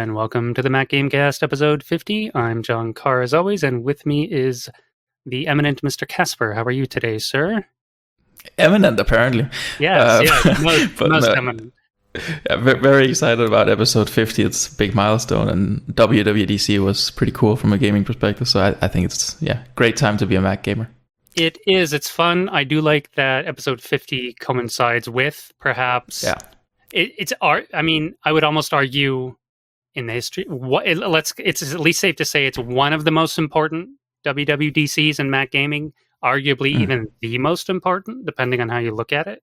and welcome to the Mac Gamecast episode 50. I'm Jon Carr, as always, and with me is the eminent Mr. Casper. How are you today, sir? Eminent, apparently. Yes, most no, eminent. Yeah, very excited about episode 50. It's a big milestone, and WWDC was pretty cool from a gaming perspective, so I think it's great time to be a Mac gamer. It is. It's fun. I do like that episode 50 coincides with, perhaps... Yeah. It's art. I mean, I would almost argue in the history. It's at least safe to say it's one of the most important WWDCs in Mac gaming. Arguably, even the most important, depending on how you look at it.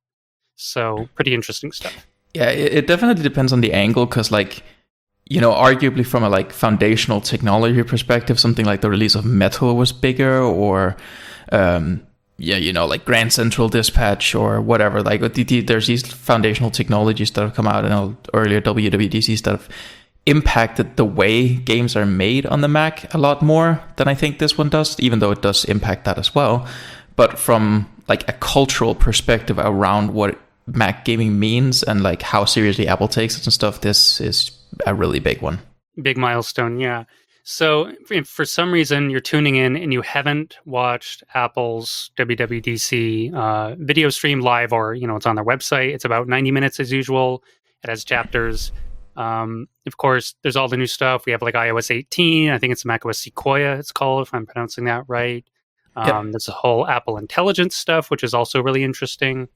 So, pretty interesting stuff. Yeah, it definitely depends on the angle, because, arguably from a foundational technology perspective, something like the release of Metal was bigger, or Grand Central Dispatch or whatever. There's these foundational technologies that have come out in earlier WWDCs that have impacted the way games are made on the Mac a lot more than I think this one does, even though it does impact that as well. But from a cultural perspective around what Mac gaming means and how seriously Apple takes it and stuff, this is a really big one. Big milestone, yeah. So if for some reason you're tuning in and you haven't watched Apple's WWDC video stream live, or, it's on their website, it's about 90 minutes as usual. It has chapters. Of course, there's all the new stuff. We have iOS 18. I think it's macOS Sequoia, it's called, if I'm pronouncing that right. There's a whole Apple Intelligence stuff, which is also really interesting.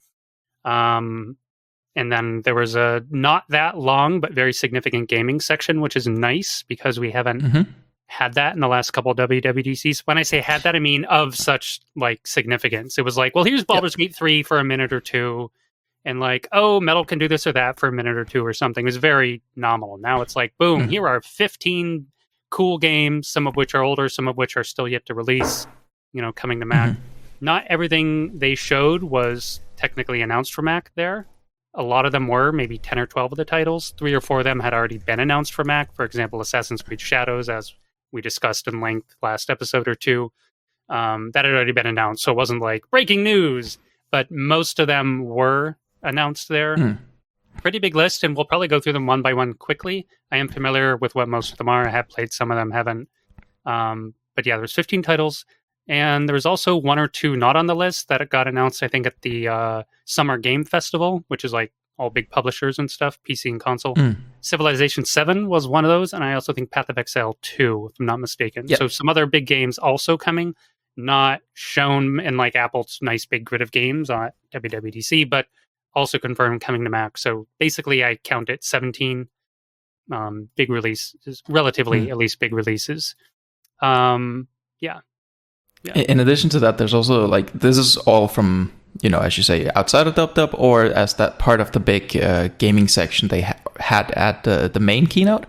And then there was a not that long but very significant gaming section, which is nice because we haven't had that in the last couple of WWDCs. When I say had that, I mean of such significance. It was here's Baldur's Gate 3 for a minute or two, and Metal can do this or that for a minute or two or something. It was very nominal. Now it's boom, here are 15 cool games, some of which are older, some of which are still yet to release, coming to Mac. Not everything they showed was technically announced for Mac there. A lot of them were, maybe 10 or 12 of the titles. 3 or 4 of them had already been announced for Mac. For example, Assassin's Creed Shadows, as we discussed in length last episode or two, that had already been announced. So it wasn't breaking news, but most of them were announced there. Pretty big list, and we'll probably go through them one by one quickly. I am familiar with what most of them are. I have played some of them, haven't. But yeah, there's 15 titles. And there was also 1 or 2 not on the list that got announced, I think, at the Summer Game Festival, which is all big publishers and stuff, PC and console. Civilization 7 was one of those, and I also think Path of Exile 2, if I'm not mistaken. Yep. So some other big games also coming, not shown in Apple's nice big grid of games on WWDC, but also confirmed coming to Mac. So basically I count it 17 big releases, relatively at least big releases. Yeah. In addition to that, there's also this is all from, as you say, outside of DubDub, or as that part of the big gaming section they had at the main keynote.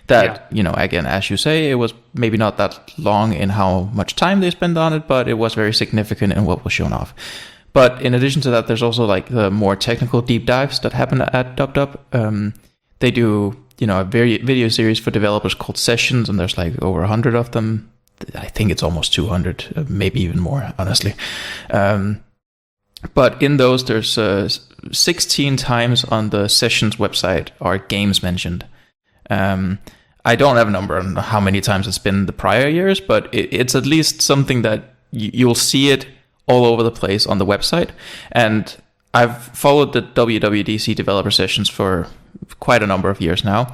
That, again, as you say, it was maybe not that long in how much time they spent on it, but it was very significant in what was shown off. But in addition to that, there's also the more technical deep dives that happen at DubDub. They do, a video series for developers called Sessions, and there's over 100 of them. I think it's almost 200, maybe even more, honestly. But in those, there's 16 times on the Sessions website are games mentioned. I don't have a number on how many times it's been the prior years, but it's at least something that you'll see it all over the place on the website. And I've followed the WWDC developer sessions for quite a number of years now.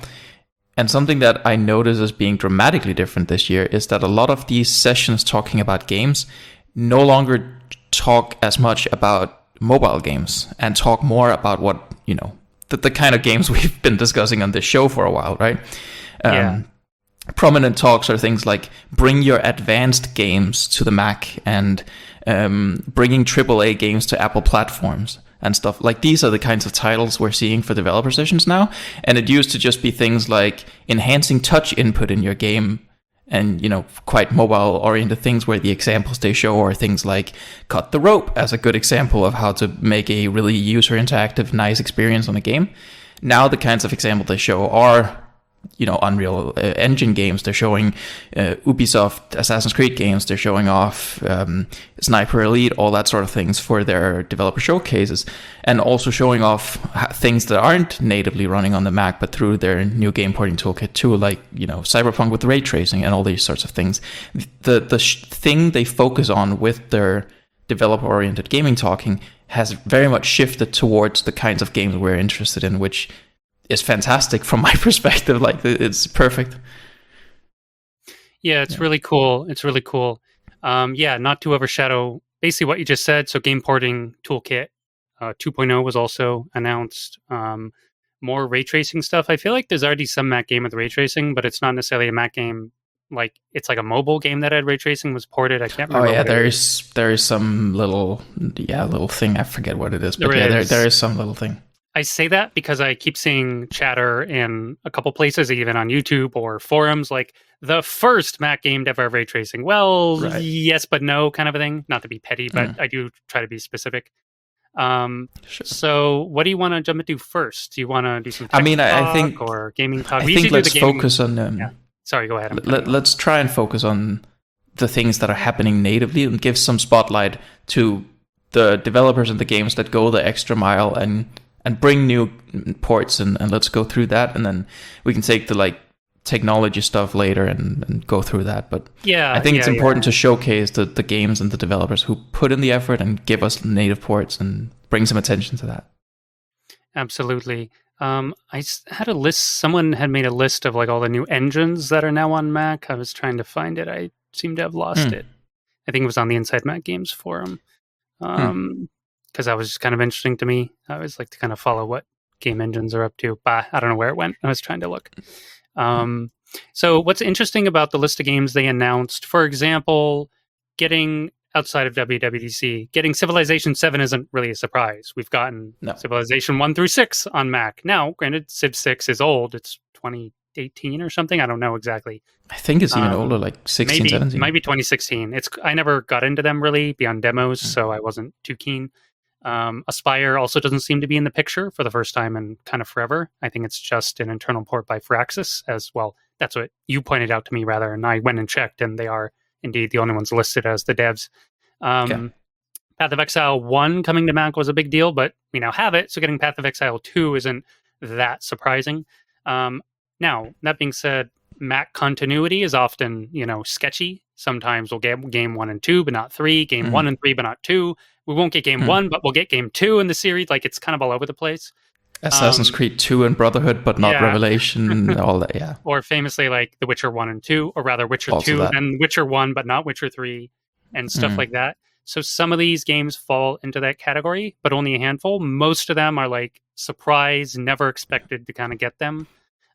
And something that I notice as being dramatically different this year is that a lot of these sessions talking about games no longer talk as much about mobile games and talk more about what, the kind of games we've been discussing on this show for a while, right? Prominent talks are things like bring your advanced games to the Mac and bringing AAA games to Apple platforms. And stuff these are the kinds of titles we're seeing for developer sessions now. And it used to just be things like enhancing touch input in your game and, quite mobile oriented things where the examples they show are things like cut the rope as a good example of how to make a really user interactive, nice experience on a game. Now the kinds of examples they show are Unreal Engine games. They're showing Ubisoft Assassin's Creed games. They're showing off Sniper Elite, all that sort of things for their developer showcases, and also showing off things that aren't natively running on the Mac, but through their new game porting toolkit too, like Cyberpunk with ray tracing and all these sorts of things. The thing they focus on with their developer-oriented gaming talking has very much shifted towards the kinds of games we're interested in, which is fantastic from my perspective. Like, it's perfect. Yeah, it's really cool. It's really cool. Not to overshadow basically what you just said. So game porting toolkit 2.0 was also announced. More ray tracing stuff. I feel like there's already some Mac game with ray tracing, but it's not necessarily a Mac game. Like, it's like a mobile game that had ray tracing was ported. I can't remember. Oh yeah, there is some little thing. I forget what it is, but there is some little thing. I say that because I keep seeing chatter in a couple places, even on YouTube or forums, like the first Mac game to have ray tracing. Well, right. Yes, but no, kind of a thing. Not to be petty, but I do try to be specific. Sure. So what do you want to jump into first? Do you want to do some tech I think or gaming talk? I think let's focus on Sorry, go ahead. Let's try and focus on the things that are happening natively and give some spotlight to the developers and the games that go the extra mile and bring new ports, and let's go through that, and then we can take the technology stuff later and go through that. But I think it's important to showcase the games and the developers who put in the effort and give us native ports and bring some attention to that. Absolutely. I had a list. Someone had made a list of all the new engines that are now on Mac. I was trying to find it. I seem to have lost it. I think it was on the Inside Mac Games forum. Because that was just kind of interesting to me. I always like to kind of follow what game engines are up to. But I don't know where it went. I was trying to look. So what's interesting about the list of games they announced, for example, getting outside of WWDC, getting Civilization 7 isn't really a surprise. We've gotten Civilization 1 through 6 on Mac. Now, granted, Civ 6 is old. It's 2018 or something. I don't know exactly. I think it's even older, like 16, 17. It might be 2016. I never got into them really beyond demos, so I wasn't too keen. Aspire also doesn't seem to be in the picture for the first time in kind of forever. I think it's just an internal port by Firaxis as well. That's what you pointed out to me, rather, and I went and checked, and they are indeed the only ones listed as the devs. Path of Exile 1 coming to Mac was a big deal, but we now have it, so getting Path of Exile 2 isn't that surprising. Now, that being said, Mac continuity is often, sketchy. Sometimes we'll get game 1 and 2, but not 3, game 1 and 3, but not 2. We won't get game 1, but we'll get game 2 in the series. It's kind of all over the place. Assassin's Creed 2 and Brotherhood, but not Revelation, all that, yeah. Or famously, The Witcher 1 and 2, or rather Witcher also 2 that. and Witcher 1, but not Witcher 3, and stuff like that. So some of these games fall into that category, but only a handful. Most of them are surprise, never expected to kind of get them.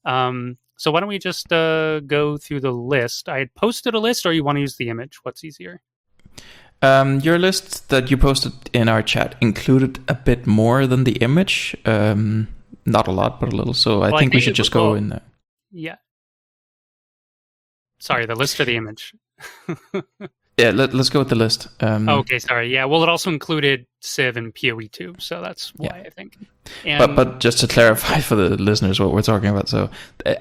So why don't we just go through the list? I had posted a list, or you want to use the image? What's easier? Your list that you posted in our chat included a bit more than the image. Not a lot, but a little. So I think we should just go in there. Yeah. Sorry, the list or the image? Yeah, let's go with the list. Okay, sorry. Yeah, well, it also included Civ and PoE 2, so that's why I think. And, but just to clarify for the listeners what we're talking about, so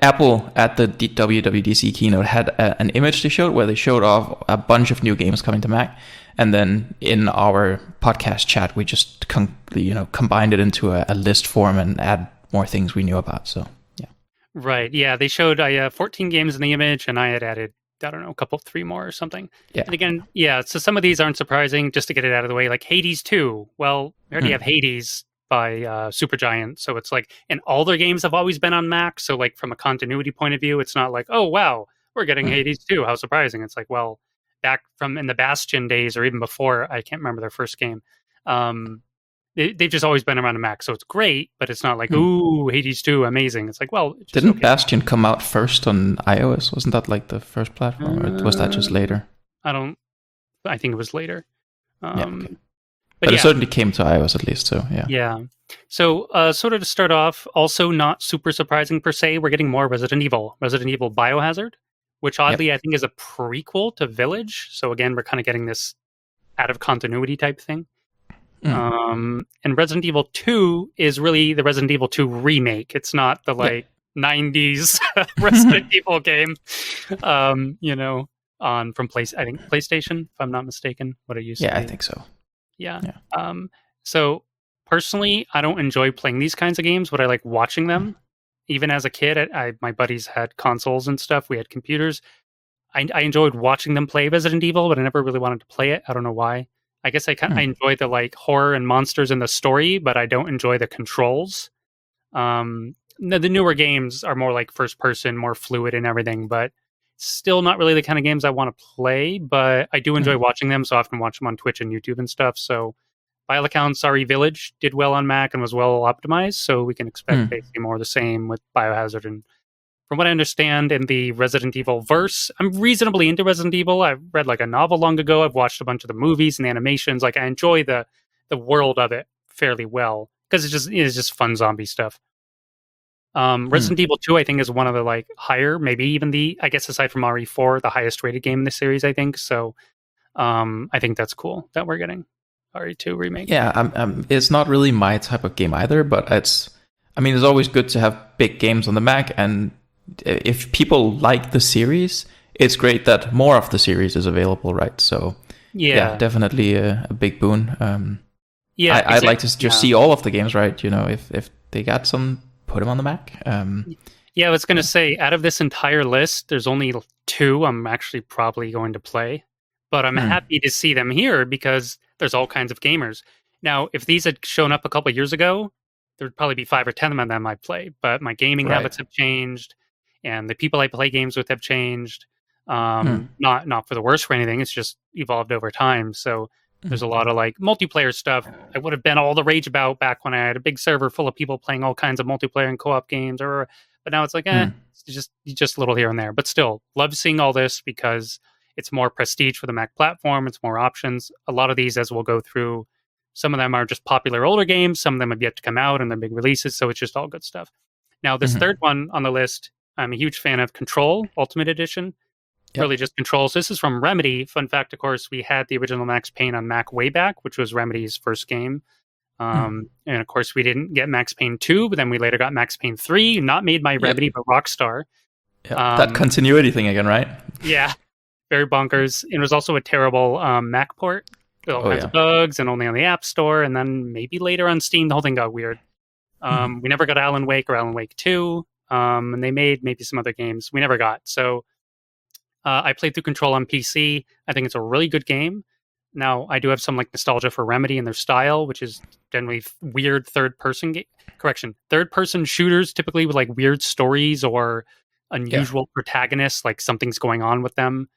Apple at the WWDC keynote had an image they showed where they showed off a bunch of new games coming to Mac, and then in our podcast chat we just combined it into a list form and add more things we knew about. So yeah, right. Yeah, they showed 14 games in the image, and I had added, I don't know, 3 more or something. Yeah. And again, so some of these aren't surprising, just to get it out of the way. Like Hades 2. Well, we already have Hades by Supergiant. So it's and all their games have always been on Mac. So from a continuity point of view, it's not oh, wow, we're getting Hades 2. How surprising. It's well, back from in the Bastion days or even before, I can't remember their first game. They've just always been around a Mac, so it's great, but it's not ooh, Hades 2, amazing. It's well... It's Didn't Bastion come out first on iOS? Wasn't that the first platform, or was that just later? I think it was later. Okay. But it certainly came to iOS at least, so yeah. Yeah. So sort of to start off, also not super surprising per se, we're getting more Resident Evil Biohazard, which oddly I think is a prequel to Village. So again, we're kind of getting this out of continuity type thing. And Resident Evil 2 is really the Resident Evil 2 remake. It's not the '90s Resident Evil game. You know, on from I think PlayStation, if I'm not mistaken, what it used to Yeah, I be. think so. Yeah. Yeah. So personally, I don't enjoy playing these kinds of games, but I like watching them. Even as a kid, my buddies had consoles and stuff. We had computers. I enjoyed watching them play Resident Evil, but I never really wanted to play it. I don't know why. I guess I enjoy the like horror and monsters in the story, but I don't enjoy the controls. The newer games are more like first person, more fluid and everything, but still not really the kind of games I want to play. But I do enjoy watching them, so I often watch them on Twitch and YouTube and stuff. So by all accounts, RE Village did well on Mac and was well optimized, so we can expect basically more of the same with Biohazard. And from what I understand in the Resident Evil verse, I'm reasonably into Resident Evil. I've read like a novel long ago. I've watched a bunch of the movies and the animations. Like I enjoy the world of it fairly well because it's just fun zombie stuff. Resident Evil 2, I think, is one of the like higher, maybe even I guess aside from RE4, the highest rated game in the series, I think. So I think that's cool that we're getting RE2 remake. Yeah, it's not really my type of game either, but it's always good to have big games on the Mac, and if people like the series, it's great that more of the series is available, right? So yeah, definitely a big boon. I'd like to just see all of the games, right? You know, if they got some, put them on the Mac. I was going to say, out of this entire list, there's only 2 I'm actually probably going to play, but I'm happy to see them here because there's all kinds of gamers. Now, if these had shown up a couple of years ago, there would probably be 5 or 10 of them I'd play, but my gaming habits have changed, and the people I play games with have changed. Not for the worse for anything, it's just evolved over time. So there's a lot of like multiplayer stuff I would have been all the rage about back when I had a big server full of people playing all kinds of multiplayer and co-op games, but now it's like, it's just a little here and there. But still, love seeing all this because it's more prestige for the Mac platform. It's more options. A lot of these, as we'll go through, some of them are just popular older games. Some of them have yet to come out and they're big releases. So it's just all good stuff. Now, this third one on the list, I'm a huge fan of Control Ultimate Edition. Yep. Really just Controls. This is from Remedy. Fun fact, of course, we had the original Max Payne on Mac way back, which was Remedy's first game. And of course, we didn't get Max Payne 2, but then we later got Max Payne 3, not made by Remedy, but Rockstar. Yep. That continuity thing again, right? Yeah, very bonkers. It was also a terrible Mac port with all kinds of bugs and only on the App Store. And then maybe later on Steam, the whole thing got weird. We never got Alan Wake or Alan Wake 2. And they made maybe some other games we never got. So I played through Control on PC. I think it's a really good game. Now, I do have some like nostalgia for Remedy and their style, which is generally weird third-person third-person shooters, typically with like weird stories or unusual protagonists, like something's going on with them.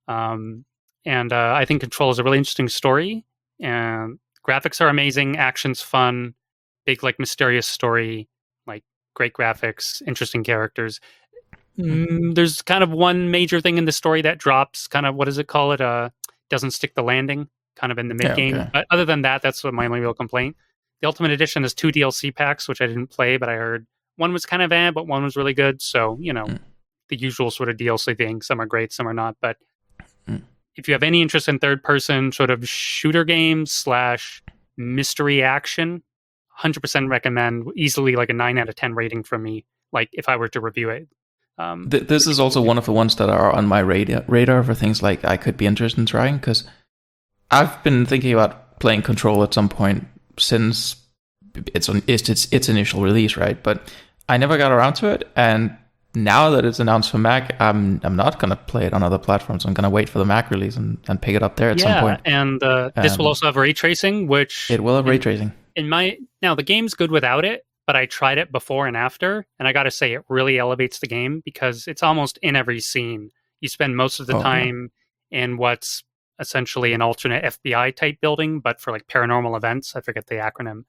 And I think Control is a really interesting story. And graphics are amazing, action's fun, big like mysterious story, like great graphics, interesting characters. There's kind of one major thing in the story that drops, kind of, what does it call it? Doesn't stick the landing, kind of in the mid-game. Okay. But other than that, that's what my only real complaint. The Ultimate Edition has 2 DLC packs, which I didn't play, but I heard one was kind of but one was really good. So, you know, the usual sort of DLC thing. Some are great, some are not. But if you have any interest in third-person sort of shooter games / mystery action, 100% recommend. Easily like a 9 out of 10 rating from me, like if I were to review it. This is also one of the ones that are on my radar for things like I could be interested in trying, because I've been thinking about playing Control at some point since its initial release, right? But I never got around to it, and now that it's announced for Mac, I'm not going to play it on other platforms. I'm going to wait for the Mac release and pick it up there at some point. And this will also have ray tracing, which it will have ray tracing. Now the game's good without it, but I tried it before and after, and I got to say it really elevates the game because it's almost in every scene. You spend most of the time in what's essentially an alternate FBI type building, but for like paranormal events. I forget the acronym.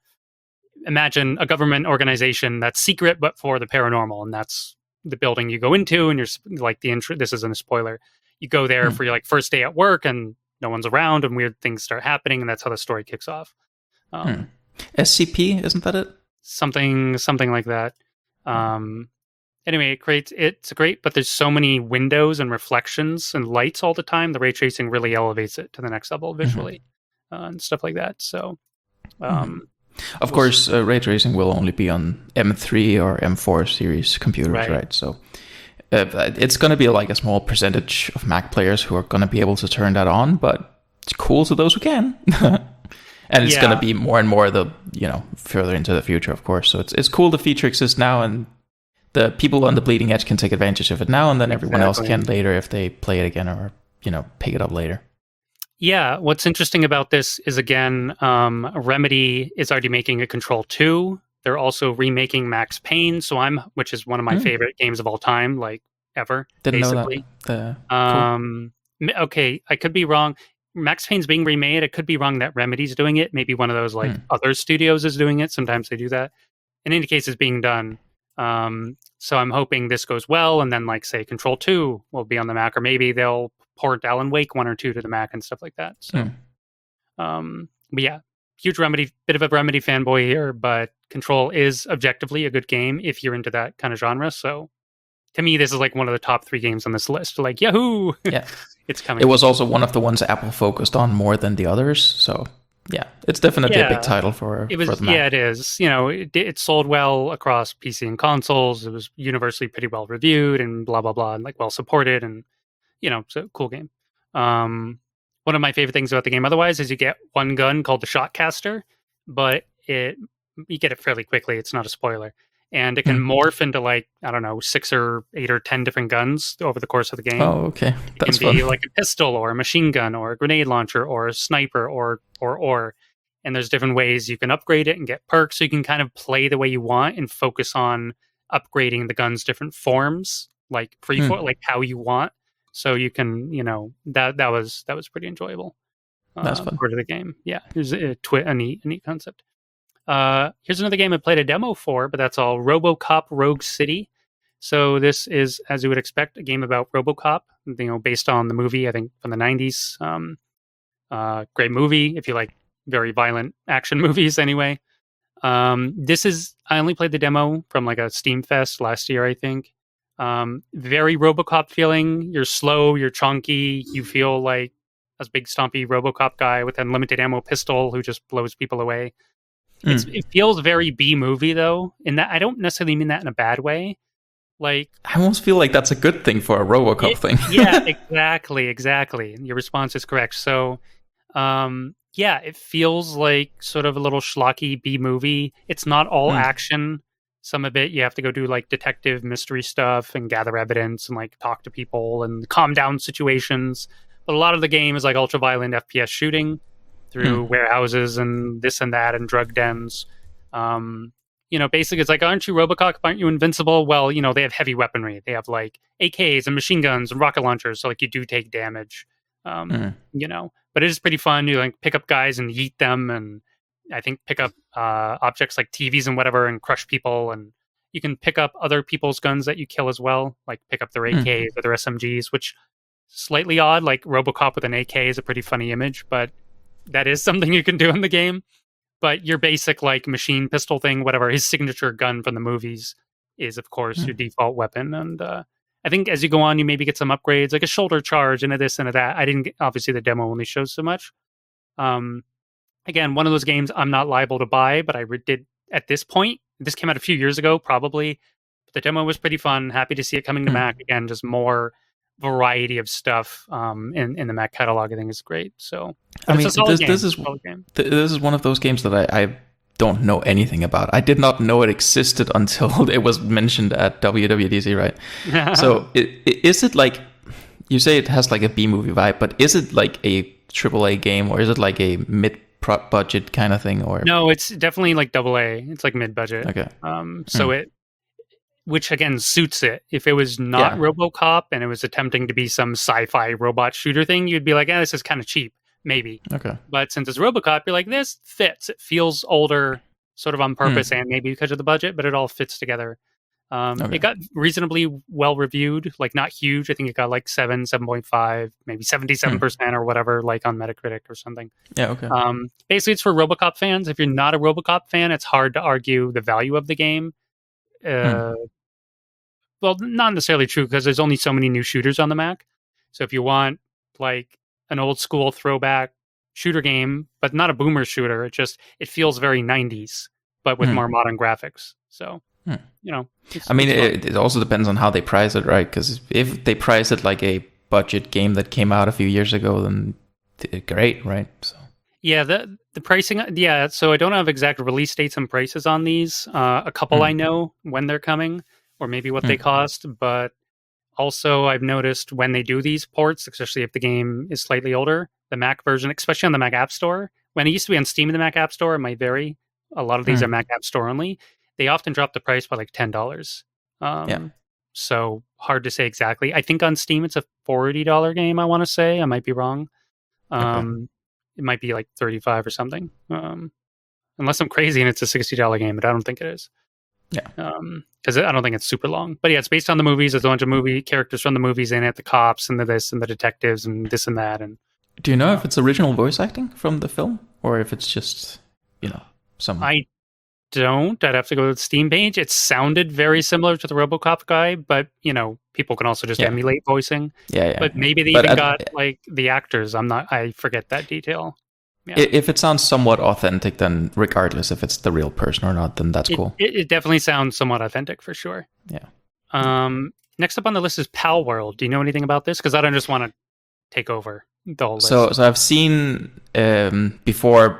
Imagine a government organization that's secret, but for the paranormal, and that's the building you go into, and you're like this isn't a spoiler. You go there for your like first day at work, and no one's around, and weird things start happening, and that's how the story kicks off. SCP, isn't that it? Something like that. Anyway, it's great, but there's so many windows and reflections and lights all the time. The ray tracing really elevates it to the next level visually and stuff like that. So, Of course, ray tracing will only be on M3 or M4 series computers, right? So it's going to be like a small percentage of Mac players who are going to be able to turn that on, but it's cool to those who can. And it's going to be more and more further into the future, of course. So it's cool the feature exists now, and the people on the bleeding edge can take advantage of it now, and then everyone else can later if they play it again or pick it up later. Yeah, what's interesting about this is, again, Remedy is already making a Control 2. They're also remaking Max Payne, which is one of my favorite games of all time, like ever. Didn't basically. know that. Cool. Okay, I could be wrong. Max Payne's being remade. I could be wrong that Remedy's doing it. Maybe one of those other studios is doing it. Sometimes they do that. In any case, it's being done. So I'm hoping this goes well, and then say Control 2 will be on the Mac, or maybe they'll port Alan Wake 1 or 2 to the Mac and stuff like that. So, but yeah, huge bit of a Remedy fanboy here, but Control is objectively a good game if you're into that kind of genre. So to me, this is one of the top 3 games on this list. Yahoo! Yeah. It's coming. It was also one of the ones Apple focused on more than the others. So yeah, it's definitely a big title for the Mac. Yeah, it is. It sold well across PC and consoles. It was universally pretty well reviewed and blah, blah, blah, and well supported, and so cool game. One of my favorite things about the game otherwise is you get one gun called the Shotcaster, but you get it fairly quickly. It's not a spoiler. And it can morph into 6 or 8 or 10 different guns over the course of the game. Oh, okay. That's it can be fun. like a pistol or a machine gun or a grenade launcher or a sniper or. And there's different ways you can upgrade it and get perks. So you can kind of play the way you want and focus on upgrading the gun's different forms, like how you want. So you can, that was pretty enjoyable. That's fun. Part of the game. Yeah, it was a neat concept. Here's another game I played a demo for, but that's all. RoboCop Rogue City. So this is, as you would expect, a game about RoboCop, based on the movie, I think, from the 90s. Great movie, if you like very violent action movies anyway. I only played the demo from a Steam Fest last year, I think. Very RoboCop feeling. You're slow, you're chunky, you feel like a big stompy RoboCop guy with an unlimited ammo pistol who just blows people away. It feels very B-movie, though, in that I don't necessarily mean that in a bad way. I almost feel like that's a good thing for a RoboCop thing. Yeah, exactly. Your response is correct. So, it feels like sort of a little schlocky B-movie. It's not all action. Some of it, you have to go do detective mystery stuff and gather evidence and talk to people and calm down situations. But a lot of the game is ultra-violent FPS shooting through warehouses and this and that and drug dens. Basically it's aren't you RoboCop? Aren't you invincible? Well, they have heavy weaponry. They have AKs and machine guns and rocket launchers. So you do take damage, but it is pretty fun. You pick up guys and yeet them. And I think pick up objects like TVs and whatever and crush people. And you can pick up other people's guns that you kill as well. Pick up their AKs or their SMGs, which is slightly odd. RoboCop with an AK is a pretty funny image, but that is something you can do in the game. But your basic machine pistol thing, whatever, his signature gun from the movies is, of course, your default weapon. And I think as you go on, you maybe get some upgrades, like a shoulder charge and a this and a that. I didn't get, obviously the demo only shows so much. Again, one of those games I'm not liable to buy, but I did at this point. This came out a few years ago, probably. But the demo was pretty fun. Happy to see it coming to Mac. Again, just more variety of stuff in the Mac catalog. I think is great. So I mean, this is one of those games that I don't know anything about. I did not know it existed until it was mentioned at WWDC, right? So is it you say it has a B-movie vibe, but is it a AAA game, or is it a mid-budget kind of thing? Or no, it's definitely AA. It's mid-budget. Okay. So which again suits it. If it was not RoboCop and it was attempting to be some sci-fi robot shooter thing, you'd be this is kind of cheap, maybe. Okay. But since it's RoboCop, you're this fits. It feels older, sort of on purpose, and maybe because of the budget, but it all fits together. It got reasonably well reviewed, not huge. I think it got 7.5, maybe 77% or whatever, on Metacritic or something. Yeah, okay. Basically, it's for RoboCop fans. If you're not a RoboCop fan, it's hard to argue the value of the game. Well, not necessarily true, because there's only so many new shooters on the Mac. So if you want an old school throwback shooter game, but not a boomer shooter. It feels very 90s, but with more modern graphics. So, I mean, it also depends on how they price it, right? Because if they price it like a budget game that came out a few years ago, then great, right? So. Yeah, the pricing. Yeah, so I don't have exact release dates and prices on these. A couple I know when they're coming, or maybe what they cost. But also, I've noticed when they do these ports, especially if the game is slightly older, the Mac version, especially on the Mac App Store, when it used to be on Steam in the Mac App Store, it might vary. A lot of these are Mac App Store only. They often drop the price by like $10. So hard to say exactly. I think on Steam it's a $40 game. I want to say I might be wrong. It might be like 35 or something. Unless I'm crazy and it's a $60 game, but I don't think it is. Yeah. Because I don't think it's super long. But yeah, it's based on the movies. There's a bunch of movie characters from the movies in it, the cops and the this and the detectives and this and that. And do you know if it's original voice acting from the film or if it's just, some? I don't. I'd have to go to the Steam page. It sounded very similar to the RoboCop guy, but people can also just emulate voicing. Yeah. But maybe they even got like the actors. I forget that detail. Yeah. If it sounds somewhat authentic, then regardless if it's the real person or not, then that's cool. It definitely sounds somewhat authentic for sure. Yeah. Next up on the list is Pal World. Do you know anything about this? Because I don't just want to take over the whole list. So I've seen before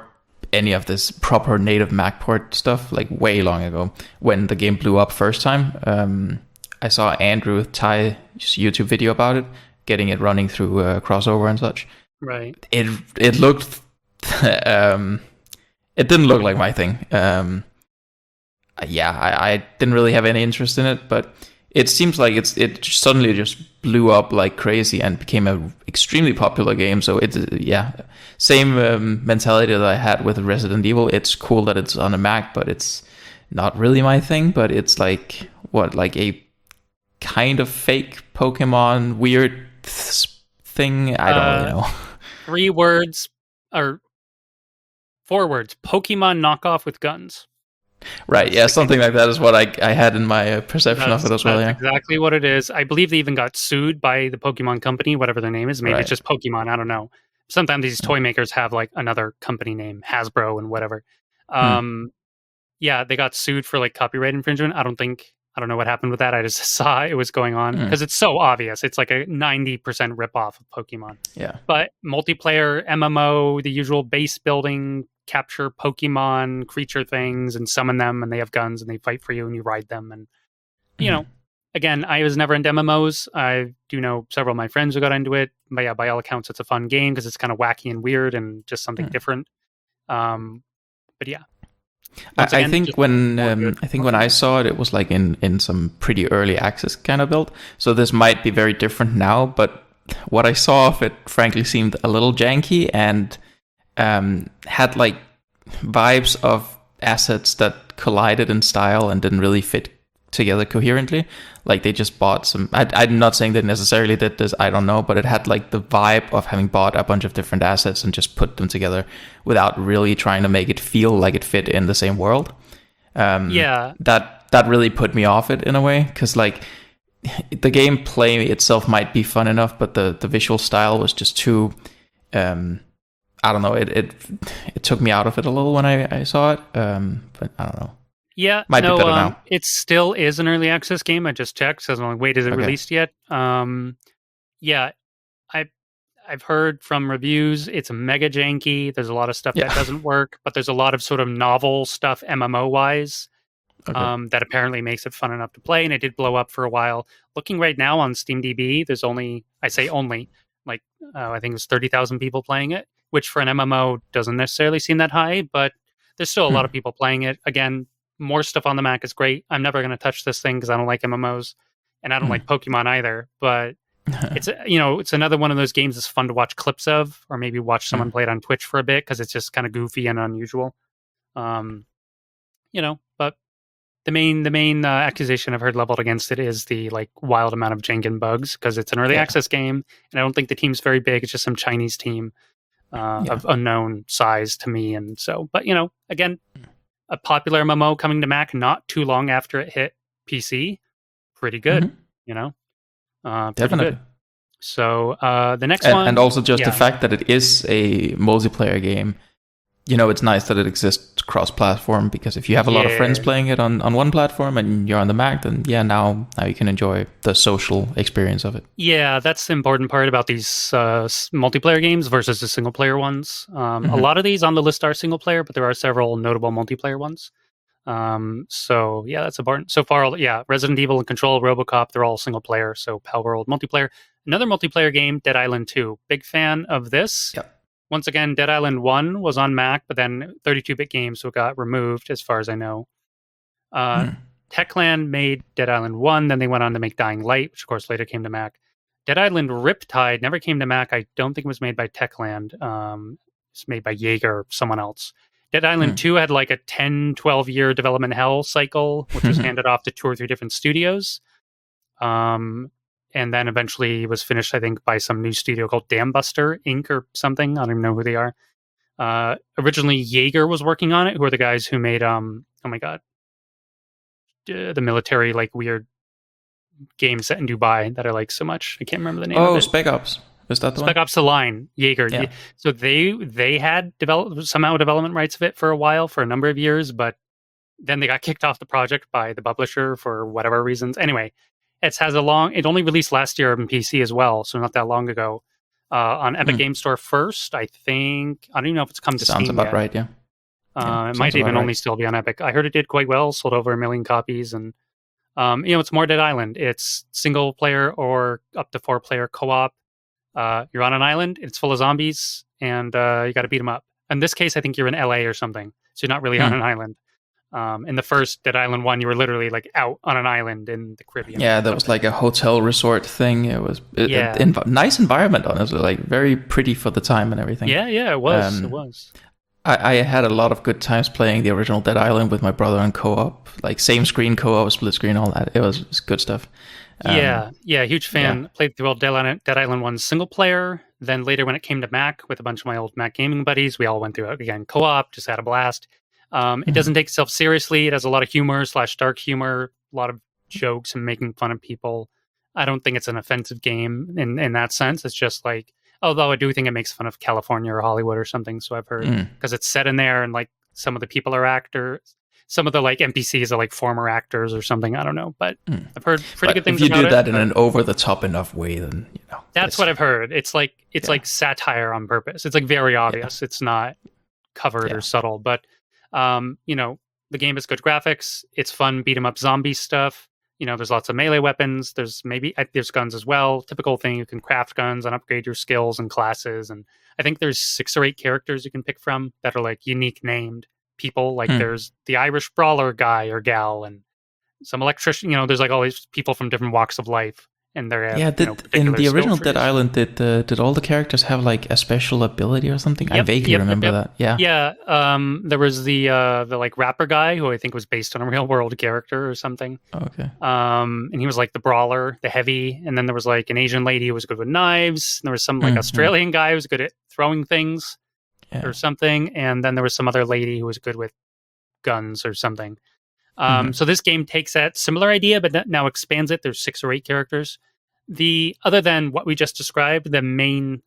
any of this proper native Mac port stuff, like way long ago, when the game blew up first time. I saw Andrew Ty YouTube video about it, getting it running through crossover and such. Right. It looked. It didn't look like my thing. I didn't really have any interest in it, but it seems like it suddenly just blew up like crazy and became an extremely popular game. So same mentality that I had with Resident Evil. It's cool that it's on a Mac, but it's not really my thing. But it's like a kind of fake Pokemon weird thing. I don't really know. 3 words or 4 words: Pokemon knockoff with guns. Right, yeah, something like that is what I had in my perception of it as well. That's exactly what it is. I believe they even got sued by the Pokemon company, whatever their name is. Maybe it's just Pokemon. I don't know. Sometimes these toy makers have like another company name, Hasbro and whatever. Yeah, they got sued for like copyright infringement. I don't know what happened with that. I just saw it was going on because it's so obvious. It's like a 90% ripoff of Pokemon. Yeah. But multiplayer, MMO, the usual base building, capture Pokemon creature things and summon them, and they have guns and they fight for you and you ride them. And again, I was never into MMOs. I do know several of my friends who got into it. But yeah, by all accounts, it's a fun game because it's kind of wacky and weird and just something different. But yeah. I think when I saw it, it was like in some pretty early access kind of build. So this might be very different now, but what I saw of it, frankly, seemed a little janky and had like vibes of assets that collided in style and didn't really fit together coherently. Like they just bought some. I'm not saying they necessarily did this. I don't know, but it had like the vibe of having bought a bunch of different assets and just put them together without really trying to make it feel like it fit in the same world. That really put me off it in a way because like the gameplay itself might be fun enough, but the visual style was just too. I don't know. It took me out of it a little when I saw it, but I don't know. Yeah, might be better now. It still is an early access game. I just checked. Says I'm like, wait, is it released yet? Yeah, I've heard from reviews it's mega janky. There's a lot of stuff that doesn't work, but there's a lot of sort of novel stuff MMO wise that apparently makes it fun enough to play. And it did blow up for a while. Looking right now on SteamDB, there's only I think it was 30,000 people playing it, which for an MMO doesn't necessarily seem that high, but there's still a lot of people playing it. Again, more stuff on the Mac is great. I'm never going to touch this thing because I don't like MMOs, and I don't like Pokemon either. But it's another one of those games that's fun to watch clips of, or maybe watch someone play it on Twitch for a bit because it's just kind of goofy and unusual. But the main accusation I've heard leveled against it is the like wild amount of jank and bugs because it's an early access game, and I don't think the team's very big. It's just some Chinese team of unknown size to me, and so. But again. A popular MMO coming to Mac not too long after it hit PC. Pretty good, Definitely. Good. So the next And, one, and also just the fact that it is a multiplayer game, it's nice that it exists cross-platform, because if you have a lot of friends playing it on one platform and you're on the Mac, then now you can enjoy the social experience of it. Yeah, that's the important part about these multiplayer games versus the single-player ones. A lot of these on the list are single-player, but there are several notable multiplayer ones. So yeah, that's important. So far, Resident Evil and Control, RoboCop, they're all single-player. So Palworld multiplayer. Another multiplayer game, Dead Island 2. Big fan of this. Yep. Once again, Dead Island 1 was on Mac, but then 32-bit games, so it got removed, as far as I know. Techland made Dead Island 1, then they went on to make Dying Light, which of course later came to Mac. Dead Island Riptide never came to Mac. I don't think it was made by Techland. It's made by Jaeger or someone else. Dead Island 2 had like a 10, 12-year development hell cycle, which was handed off to 2 or 3 different studios. And then eventually was finished, I think, by some new studio called Dambuster Inc. or something. I don't even know who they are. Originally, Jaeger was working on it, who are the guys who made, the military, like, weird games set in Dubai that I like so much. I can't remember the name of it. Spec Ops. Is that the Spec one? Ops: The Line, Jaeger. Yeah. So they had development rights of it for a while, for a number of years, but then they got kicked off the project by the publisher for whatever reasons. Anyway, it only released last year on PC as well, so not that long ago. On Epic Game Store first, I think. I don't even know if it's come to Steam yet. Sounds about right, yeah. It might even only still be on Epic. I heard it did quite well, sold over 1 million copies, and it's more Dead Island. It's single player or up to 4-player co-op. You're on an island, it's full of zombies, and you got to beat them up. In this case, I think you're in LA or something, so you're not really on an island. In the first Dead Island 1, you were literally like out on an island in the Caribbean. Yeah, that was like a hotel resort thing. It was nice environment, honestly, like very pretty for the time and everything. Yeah, it was. It was. I had a lot of good times playing the original Dead Island with my brother on co-op, like same screen co-op, split screen, all that. It was good stuff. Huge fan. Yeah. Played through all Dead Island 1 single player. Then later when it came to Mac with a bunch of my old Mac gaming buddies, we all went through it again co-op, just had a blast. It doesn't take itself seriously. It has a lot of humor / dark humor, a lot of jokes and making fun of people. I don't think it's an offensive game in that sense. It's just like, although I do think it makes fun of California or Hollywood or something. So I've heard, because it's set in there and like some of the people are actors. Some of the like NPCs are like former actors or something. I don't know, but I've heard pretty good things about it. If you do that in an over-the-top enough way, then that's what I've heard. It's like like satire on purpose. It's like very obvious. It's not covered or subtle, but the game has good graphics. It's fun beat 'em up zombie stuff. There's lots of melee weapons. There's guns as well. Typical thing, you can craft guns and upgrade your skills and classes. And I think there's 6 or 8 characters you can pick from that are like unique named people. Like there's the Irish brawler guy or gal and some electrician. There's like all these people from different walks of life. And they're in the original Dead Island, did all the characters have like a special ability or something? I vaguely remember that. Yeah. There was the like rapper guy who I think was based on a real world character or something. Okay. And he was like the brawler, the heavy, and then there was like an Asian lady who was good with knives. And there was some like Australian guy who was good at throwing things or something, and then there was some other lady who was good with guns or something. So this game takes that similar idea, but now expands it. There's 6 or 8 characters. Other than what we just described, the main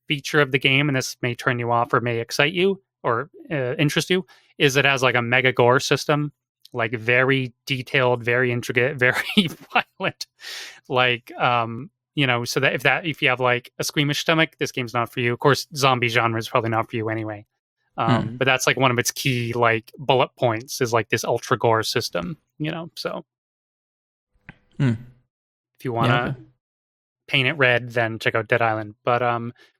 feature of the game, and this may turn you off or may excite you or interest you, is it has like a mega gore system, like very detailed, very intricate, very violent. Like, so that if you have like a squeamish stomach, this game's not for you. Of course, zombie genre is probably not for you anyway. But that's like one of its key like bullet points is like this ultra gore system, so if you want to paint it red, then check out Dead Island. But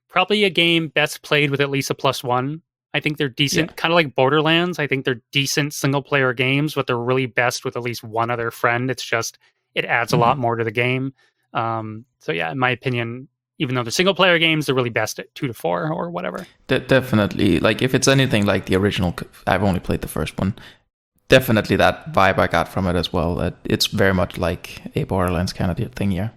probably a game best played with at least a +1. I think they're decent, kind of like Borderlands. I think they're decent single player games, but they're really best with at least one other friend. It's just, it adds a lot more to the game. So yeah, in my opinion, even though they're single player games, they're really best at 2 to 4 or whatever. Definitely. Like if it's anything like the original, I've only played the first one. Definitely that vibe I got from it as well. That it's very much like a Borderlands kind of thing, yeah.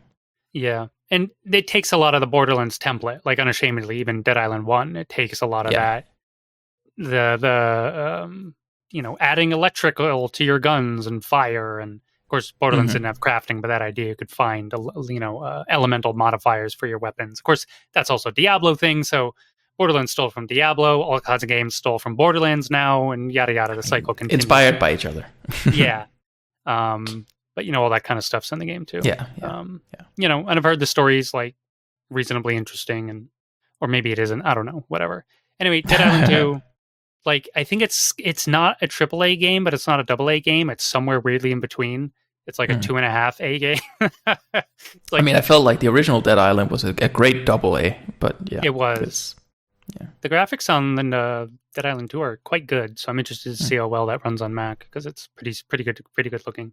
Yeah, and it takes a lot of the Borderlands template, like unashamedly. Even Dead Island 1, it takes a lot of that. The adding electrical to your guns and fire and Of course, Borderlands didn't have crafting, but that idea you could find, elemental modifiers for your weapons. Of course, that's also a Diablo thing. So Borderlands stole from Diablo. All kinds of games stole from Borderlands now, and yada yada. The cycle continues. Inspired by each other. Yeah. But all that kind of stuff's in the game too. Yeah. And I've heard the story's like reasonably interesting, or maybe it isn't. I don't know. Whatever. Anyway, Dead Island 2. Like, I think it's not a AAA game, but it's not a AA game. It's somewhere weirdly in between. It's like a 2.5 A game. I felt like the original Dead Island was a great AA, but yeah, it was. Yeah, the graphics on the Dead Island 2 are quite good, so I'm interested to see how well that runs on Mac because it's pretty good looking.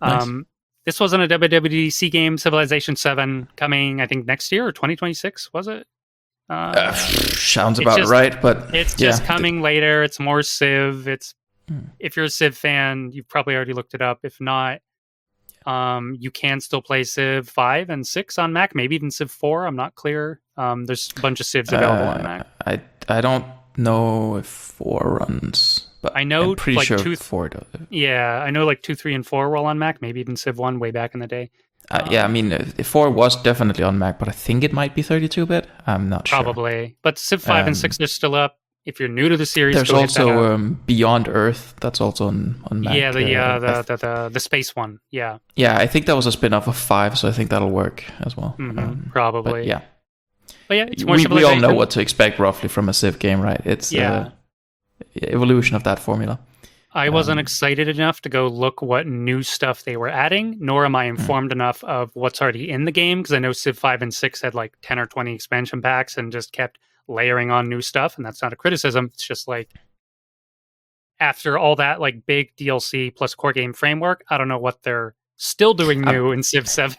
Nice. This wasn't a WWDC game. Civilization 7 coming, I think, next year or 2026. Was it? Sounds about right, but it's just coming later. It's more Civ. If you're a Civ fan, you've probably already looked it up. If not, you can still play Civ 5 and 6 on Mac, maybe even Civ 4. I'm not clear. There's a bunch of Civs available on Mac. I don't know if 4 runs, but I know I'm pretty sure 4 does. Yeah, I know like 2, 3, and 4 were all on Mac, maybe even Civ 1 way back in the day. 4 was definitely on Mac, but I think it might be 32-bit. I'm not sure. Probably. But Civ 5 and 6 are still up. If you're new to the series, there's also Beyond Earth. That's also on Mac. Yeah, the space one. Yeah. Yeah, I think that was a spin-off of 5, so I think that'll work as well. Probably. But yeah, it's more we all know what to expect roughly from a Civ game, right? It's evolution of that formula. I wasn't excited enough to go look what new stuff they were adding, nor am I informed enough of what's already in the game, because I know Civ 5 and 6 had like 10 or 20 expansion packs and just kept layering on new stuff, and that's not a criticism. It's just like, after all that like big DLC plus core game framework, I don't know what they're still doing new in Civ 7.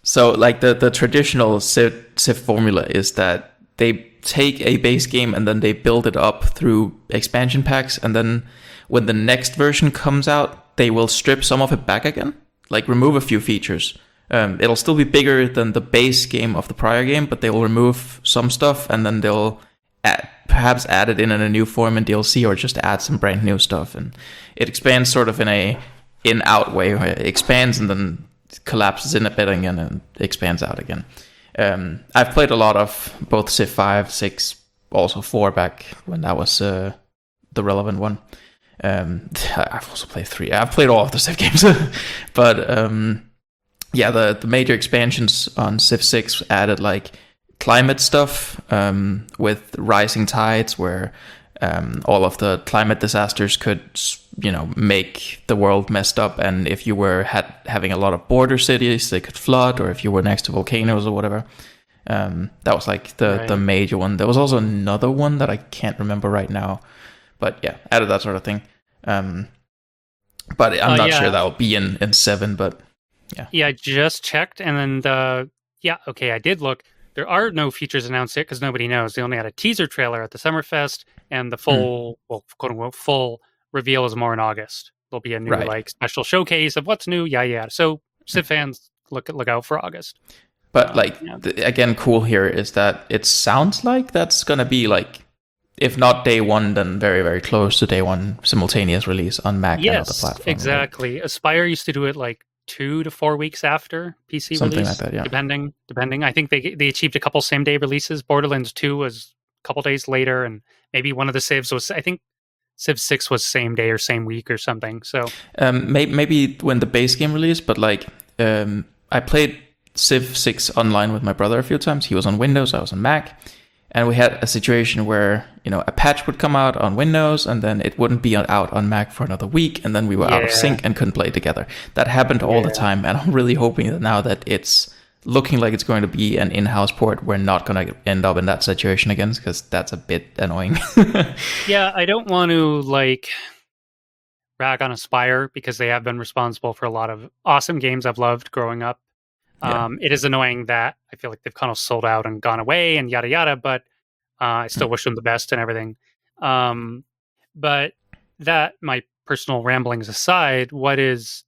So like the traditional Civ formula is that they take a base game and then they build it up through expansion packs, and then when the next version comes out, they will strip some of it back again, like remove a few features. It'll still be bigger than the base game of the prior game, but they will remove some stuff, and then they'll perhaps add it in a new form in DLC, or just add some brand new stuff. And it expands sort of in a in-out way, where it expands and then collapses in a bit again and expands out again. I've played a lot of both Civ 5, 6, also 4 back when that was the relevant one. I've also played 3. I've played all of the Civ games. But the major expansions on Civ 6 added like climate stuff with rising tides, where all of the climate disasters could make the world messed up, and if you were having a lot of border cities, they could flood, or if you were next to volcanoes or whatever. That was like the major one. There was also another one that I can't remember right now, but yeah, added that sort of thing. But I'm not sure that will be in 7, but I just checked, and then I did look. There are no features announced yet because nobody knows. They only had a teaser trailer at the Summerfest, and the full, quote unquote, full reveal is more in August. There'll be a new special showcase of what's new. So Civ fans, look out for August. But again, cool here is that it sounds like that's gonna be like, if not day one, then very, very close to day one simultaneous release on Mac and other platforms. Exactly. Right? Aspire used to do it like 2 to 4 weeks after PC something release, like that, yeah. Depending. I think they achieved a couple same day releases. Borderlands 2 was a couple days later, and maybe one of the Civs was, I think Civ 6 was same day or same week or something. So maybe when the base game released, but like I played Civ 6 online with my brother a few times. He was on Windows, I was on Mac. And we had a situation where, a patch would come out on Windows, and then it wouldn't be out on Mac for another week, and then we were out of sync and couldn't play together. That happened all the time, and I'm really hoping that now that it's looking like it's going to be an in-house port, we're not going to end up in that situation again, because that's a bit annoying. Yeah, I don't want to, rag on Aspire, because they have been responsible for a lot of awesome games I've loved growing up. It is annoying that I feel like they've kind of sold out and gone away and yada yada, but I still wish them the best and everything. But that, my personal ramblings aside, what is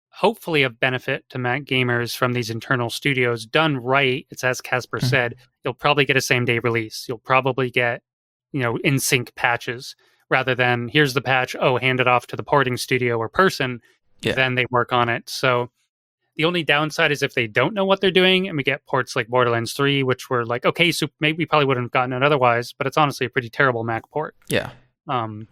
hopefully of benefit to Mac gamers from these internal studios done right, it's as Casper said, you'll probably get a same day release. You'll probably get, in sync patches rather than here's the patch, hand it off to the porting studio or person. then they work on it. So the only downside is if they don't know what they're doing, and we get ports like Borderlands 3, which were like, okay, so maybe we probably wouldn't have gotten it otherwise, but it's honestly a pretty terrible Mac port. Yeah.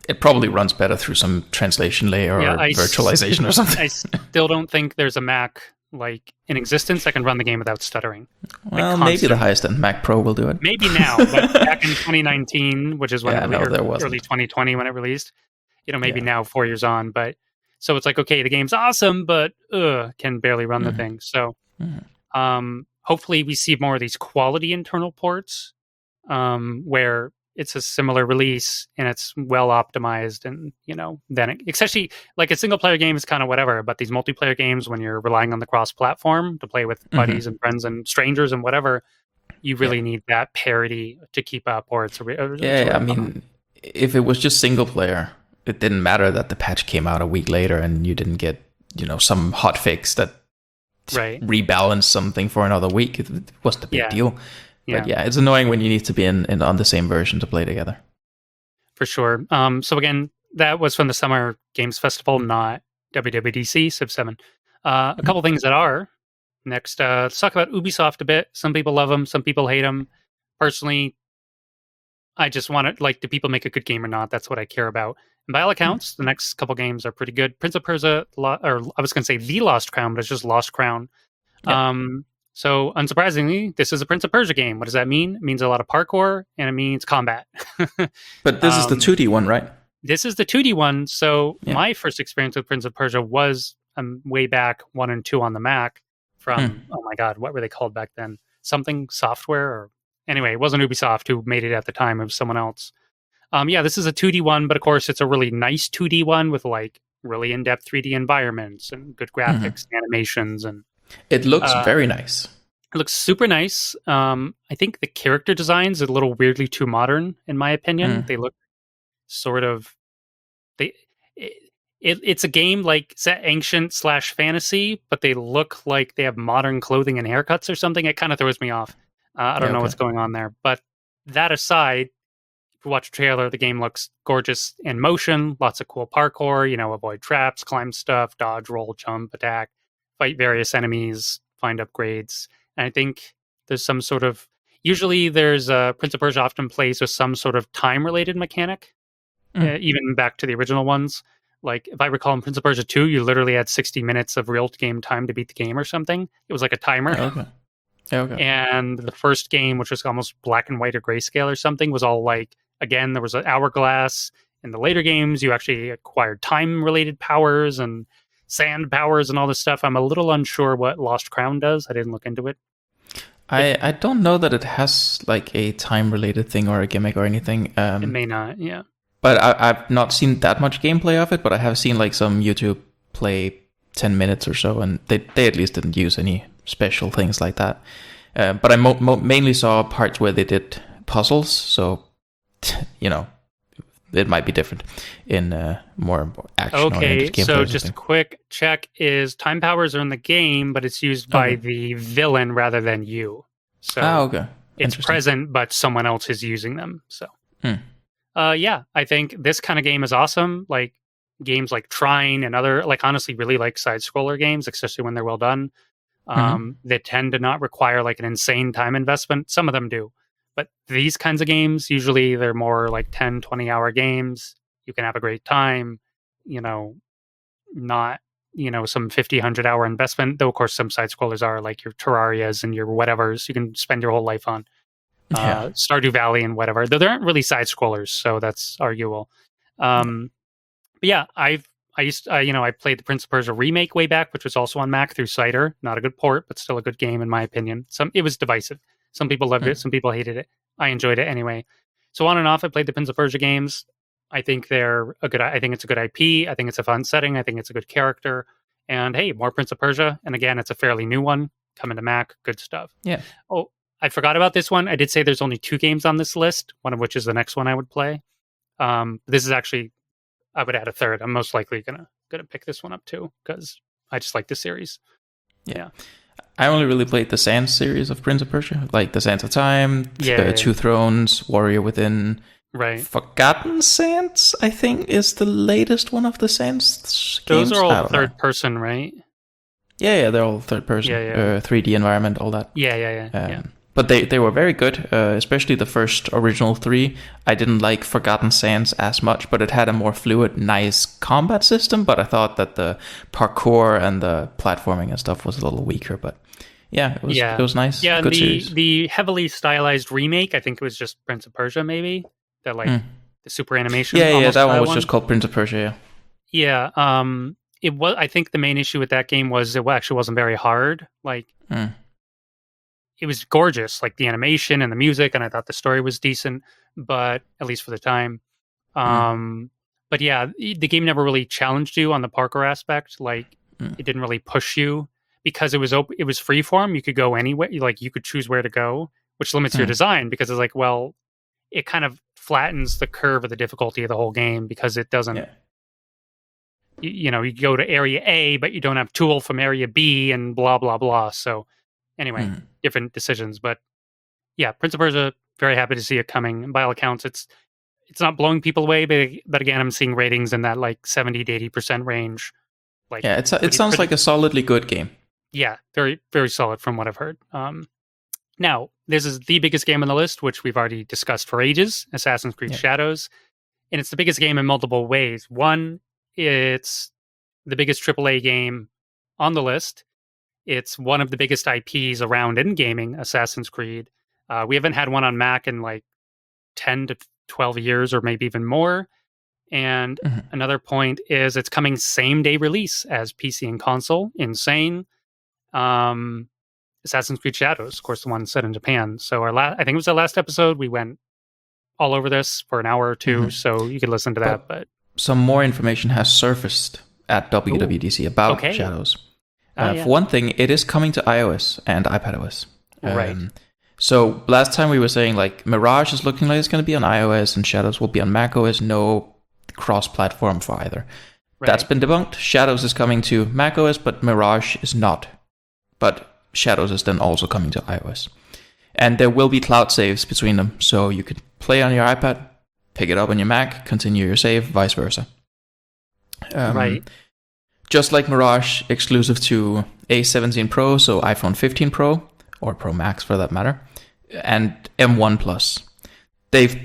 It probably runs better through some translation layer or virtualization or something. I still don't think there's a Mac like in existence that can run the game without stuttering. Well, maybe the highest end Mac Pro will do it. Maybe now, but back in 2019, which is when early 2020 when it released, maybe now 4 years on, but so it's like, okay, the game's awesome, but can barely run the thing. So hopefully we see more of these quality internal ports where it's a similar release and it's well optimized, and then especially like a single player game is kind of whatever, but these multiplayer games, when you're relying on the cross platform to play with buddies and friends and strangers and whatever, you really need that parity to keep up, or it's I mean, if it was just single player, it didn't matter that the patch came out a week later and you didn't get some hot fix that rebalanced something for another week. It wasn't a big deal. But it's annoying when you need to be in on the same version to play together. For sure. So again, that was from the Summer Games Festival, not WWDC, Civ 7. A couple things that are. Next, let's talk about Ubisoft a bit. Some people love them, some people hate them. Personally, I just want to, do people make a good game or not? That's what I care about. And by all accounts, the next couple games are pretty good. Prince of Persia, or I was going to say The Lost Crown, but it's just Lost Crown. Yeah. So, unsurprisingly, this is a Prince of Persia game. What does that mean? It means a lot of parkour, and it means combat. But this is the 2D one, right? This is the 2D one. So, my first experience with Prince of Persia was way back 1 and 2 on the Mac from, oh my God, what were they called back then? Something Software? Or anyway, it wasn't Ubisoft who made it at the time. It was someone else. This is a 2D one, but of course, it's a really nice 2D one with really in-depth 3D environments and good graphics and animations, and it looks very nice. It looks super nice. I think the character designs are a little weirdly too modern, in my opinion. They look sort of... It's a game set ancient / fantasy, but they look like they have modern clothing and haircuts or something. It kind of throws me off. I don't know what's going on there. But that aside, if you watch a trailer, the game looks gorgeous in motion. Lots of cool parkour, avoid traps, climb stuff, dodge, roll, jump, attack, fight various enemies, find upgrades. And I think there's some sort of... Usually there's Prince of Persia often plays with some sort of time-related mechanic, even back to the original ones. If I recall in Prince of Persia 2, you literally had 60 minutes of real game time to beat the game or something. It was like a timer. Okay. And the first game, which was almost black and white or grayscale or something, was all again, there was an hourglass. In the later games, you actually acquired time-related powers and sand powers and all this stuff. I'm a little unsure what Lost Crown does. I didn't look into it. I don't know that it has a time-related thing or a gimmick or anything. It may not, yeah. But I've not seen that much gameplay of it, but I have seen some YouTube play 10 minutes or so, and they at least didn't use any special things like that. But I mainly saw parts where they did puzzles, so, it might be different in more action-oriented gameplay. So just a quick check is time powers are in the game, but it's used by the villain rather than you. So it's present, but someone else is using them. So, I think this kind of game is awesome. Games like Trine and other, honestly, really side-scroller games, especially when they're well done. They tend to not require an insane time investment. Some of them do. But these kinds of games, usually they're more 10, 20-hour games. You can have a great time, not, some 50, 100-hour investment. Though, of course, some side-scrollers are your Terrarias and your whatevers you can spend your whole life on. Stardew Valley and whatever. Though they aren't really side-scrollers, so that's arguable. But yeah, I played the Prince of Persia remake way back, which was also on Mac through Cider. Not a good port, but still a good game in my opinion. It was divisive. Some people loved it, some people hated it. I enjoyed it anyway. So on and off, I played the Prince of Persia games. I think I think it's a good IP. I think it's a fun setting. I think it's a good character. And hey, more Prince of Persia. And again, it's a fairly new one coming to Mac. Good stuff. Yeah. Oh, I forgot about this one. I did say there's only 2 games on this list, one of which is the next one I would play. This is actually, I would add a third. I'm most likely gonna pick this one up too because I just like the series. Yeah. I only really played the Sands series of Prince of Persia, the Sands of Time, Two Thrones, Warrior Within, Right. Forgotten Sands, I think, is the latest one of the Sands Those games. are I all don't know. third person, right? Yeah, they're all third person, Yeah. 3D environment, all that. Yeah. But they were very good, especially the first original 3. I didn't like Forgotten Sands as much, but it had a more fluid, nice combat system. But I thought that the parkour and the platforming and stuff was a little weaker. But yeah, it was nice. Yeah, good and series. the heavily stylized remake, I think it was just Prince of Persia, maybe that the super animation. Yeah, that one was just called Prince of Persia. Yeah. It was. I think the main issue with that game was it actually wasn't very hard. It was gorgeous, like the animation and the music, and I thought the story was decent, but at least for the time. But yeah, the game never really challenged you on the parkour aspect. It didn't really push you because it was open. It was freeform. You could go anywhere. You could choose where to go, which limits your design because it's like, well, it kind of flattens the curve of the difficulty of the whole game because it doesn't. Yeah. You go to area A, but you don't have tool from area B, and blah blah blah. So anyway, different decisions. But yeah, Prince of Persia, very happy to see it coming. And by all accounts, it's not blowing people away, but again, I'm seeing ratings in that 70 to 80% range. It sounds like a solidly good game. Yeah, very very solid from what I've heard. Now, this is the biggest game on the list, which we've already discussed for ages, Assassin's Creed Shadows. And it's the biggest game in multiple ways. One, it's the biggest AAA game on the list. It's one of the biggest IPs around in gaming, Assassin's Creed. We haven't had one on Mac in 10 to 12 years or maybe even more. And another point is it's coming same day release as PC and console. Insane. Assassin's Creed Shadows, of course, the one set in Japan. So I think it was our last episode. We went all over this for an hour or two, so you could listen to that. But some more information has surfaced at WWDC about Shadows. For one thing, it is coming to iOS and iPadOS. Right. So last time we were saying Mirage is looking like it's going to be on iOS and Shadows will be on macOS. No cross-platform for either. Right. That's been debunked. Shadows is coming to macOS, but Mirage is not. But Shadows is then also coming to iOS. And there will be cloud saves between them, so you could play on your iPad, pick it up on your Mac, continue your save, vice versa. Right. Just like Mirage, exclusive to A17 Pro, so iPhone 15 Pro, or Pro Max for that matter, and M1 Plus. They've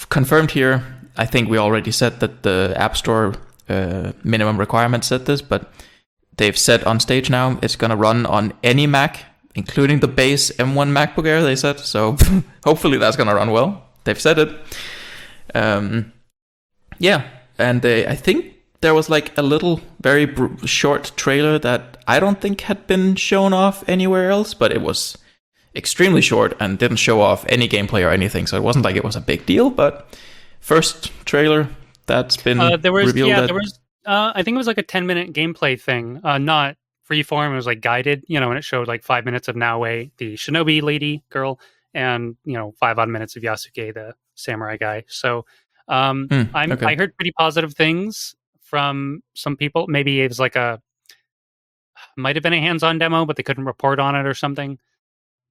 confirmed here, I think we already said that the App Store minimum requirement said this, but they've said on stage now it's going to run on any Mac, including the base M1 MacBook Air, they said. So hopefully that's going to run well. They've said it. And I think there was a little very short trailer that I don't think had been shown off anywhere else, but it was extremely short and didn't show off any gameplay or anything. So it wasn't like it was a big deal, but first trailer that's been revealed. Yeah, there was. I think it was a 10-minute gameplay thing, not freeform. It was guided, and it showed 5 minutes of Naoe, the shinobi lady girl, and 5 odd minutes of Yasuke, the samurai guy. So I heard pretty positive things from some people. Maybe it was might have been a hands-on demo, but they couldn't report on it or something.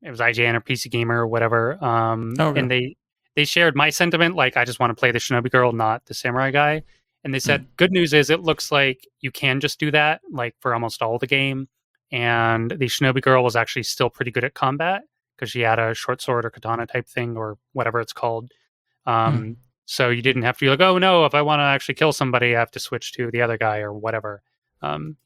It was IGN or PC Gamer or whatever. And they shared my sentiment, I just want to play the shinobi girl, not the samurai guy. And they said, good news is it looks like you can just do that, for almost all the game. And the shinobi girl was actually still pretty good at combat because she had a short sword or katana type thing or whatever it's called. So you didn't have to be oh no, if I want to actually kill somebody, I have to switch to the other guy or whatever. And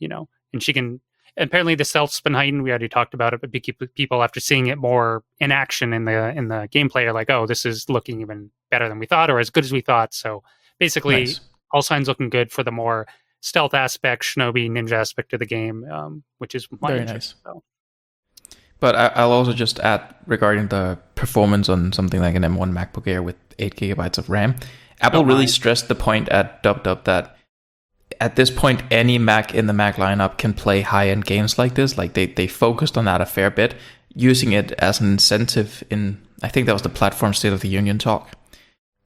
she can. Apparently, the stealth's been heightened. We already talked about it, but people, after seeing it more in action in the gameplay, are oh, this is looking even better than we thought, or as good as we thought. So basically, all signs looking good for the more stealth aspect, shinobi ninja aspect of the game, which is my very interest. Nice. So. But I'll also just add regarding the performance on something like an M1 MacBook Air with 8 gigabytes of RAM. Apple really stressed the point at DubDub that at this point, any Mac in the Mac lineup can play high-end games like this. They focused on that a fair bit, using it as an incentive in, I think that was the platform State of the Union talk,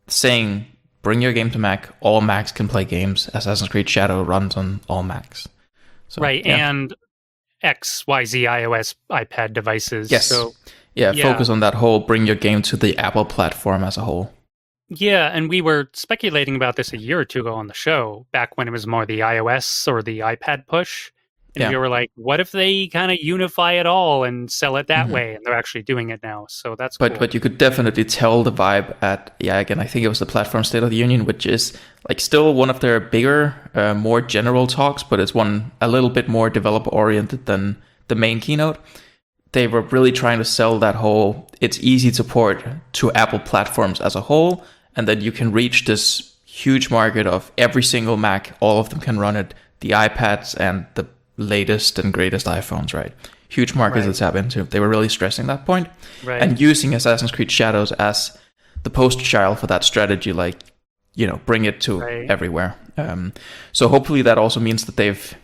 saying, bring your game to Mac, all Macs can play games, Assassin's Creed Shadow runs on all Macs. So, right, and XYZ iOS iPad devices. Yes. So, focus on that whole bring your game to the Apple platform as a whole. Yeah, and we were speculating about this a year or two ago on the show, back when it was more the iOS or the iPad push. And Yeah. we were like, what if they kind of unify it all and sell it that Hmm. way? And they're actually doing it now. So that's But cool. you could definitely tell the vibe at, yeah, again, I think it was the Platform State of the Union, which is like still one of their bigger, more general talks, but it's one a little bit more developer oriented than the main keynote. They were really trying to sell that whole, it's easy to port to Apple platforms as a whole, and that you can reach this huge market of every single Mac, all of them can run it, the iPads and the latest and greatest iPhones, right? Huge markets to tap into. They were really stressing that point, and using Assassin's Creed Shadows as the poster child for that strategy, like, bring it to everywhere. So hopefully that also means that they've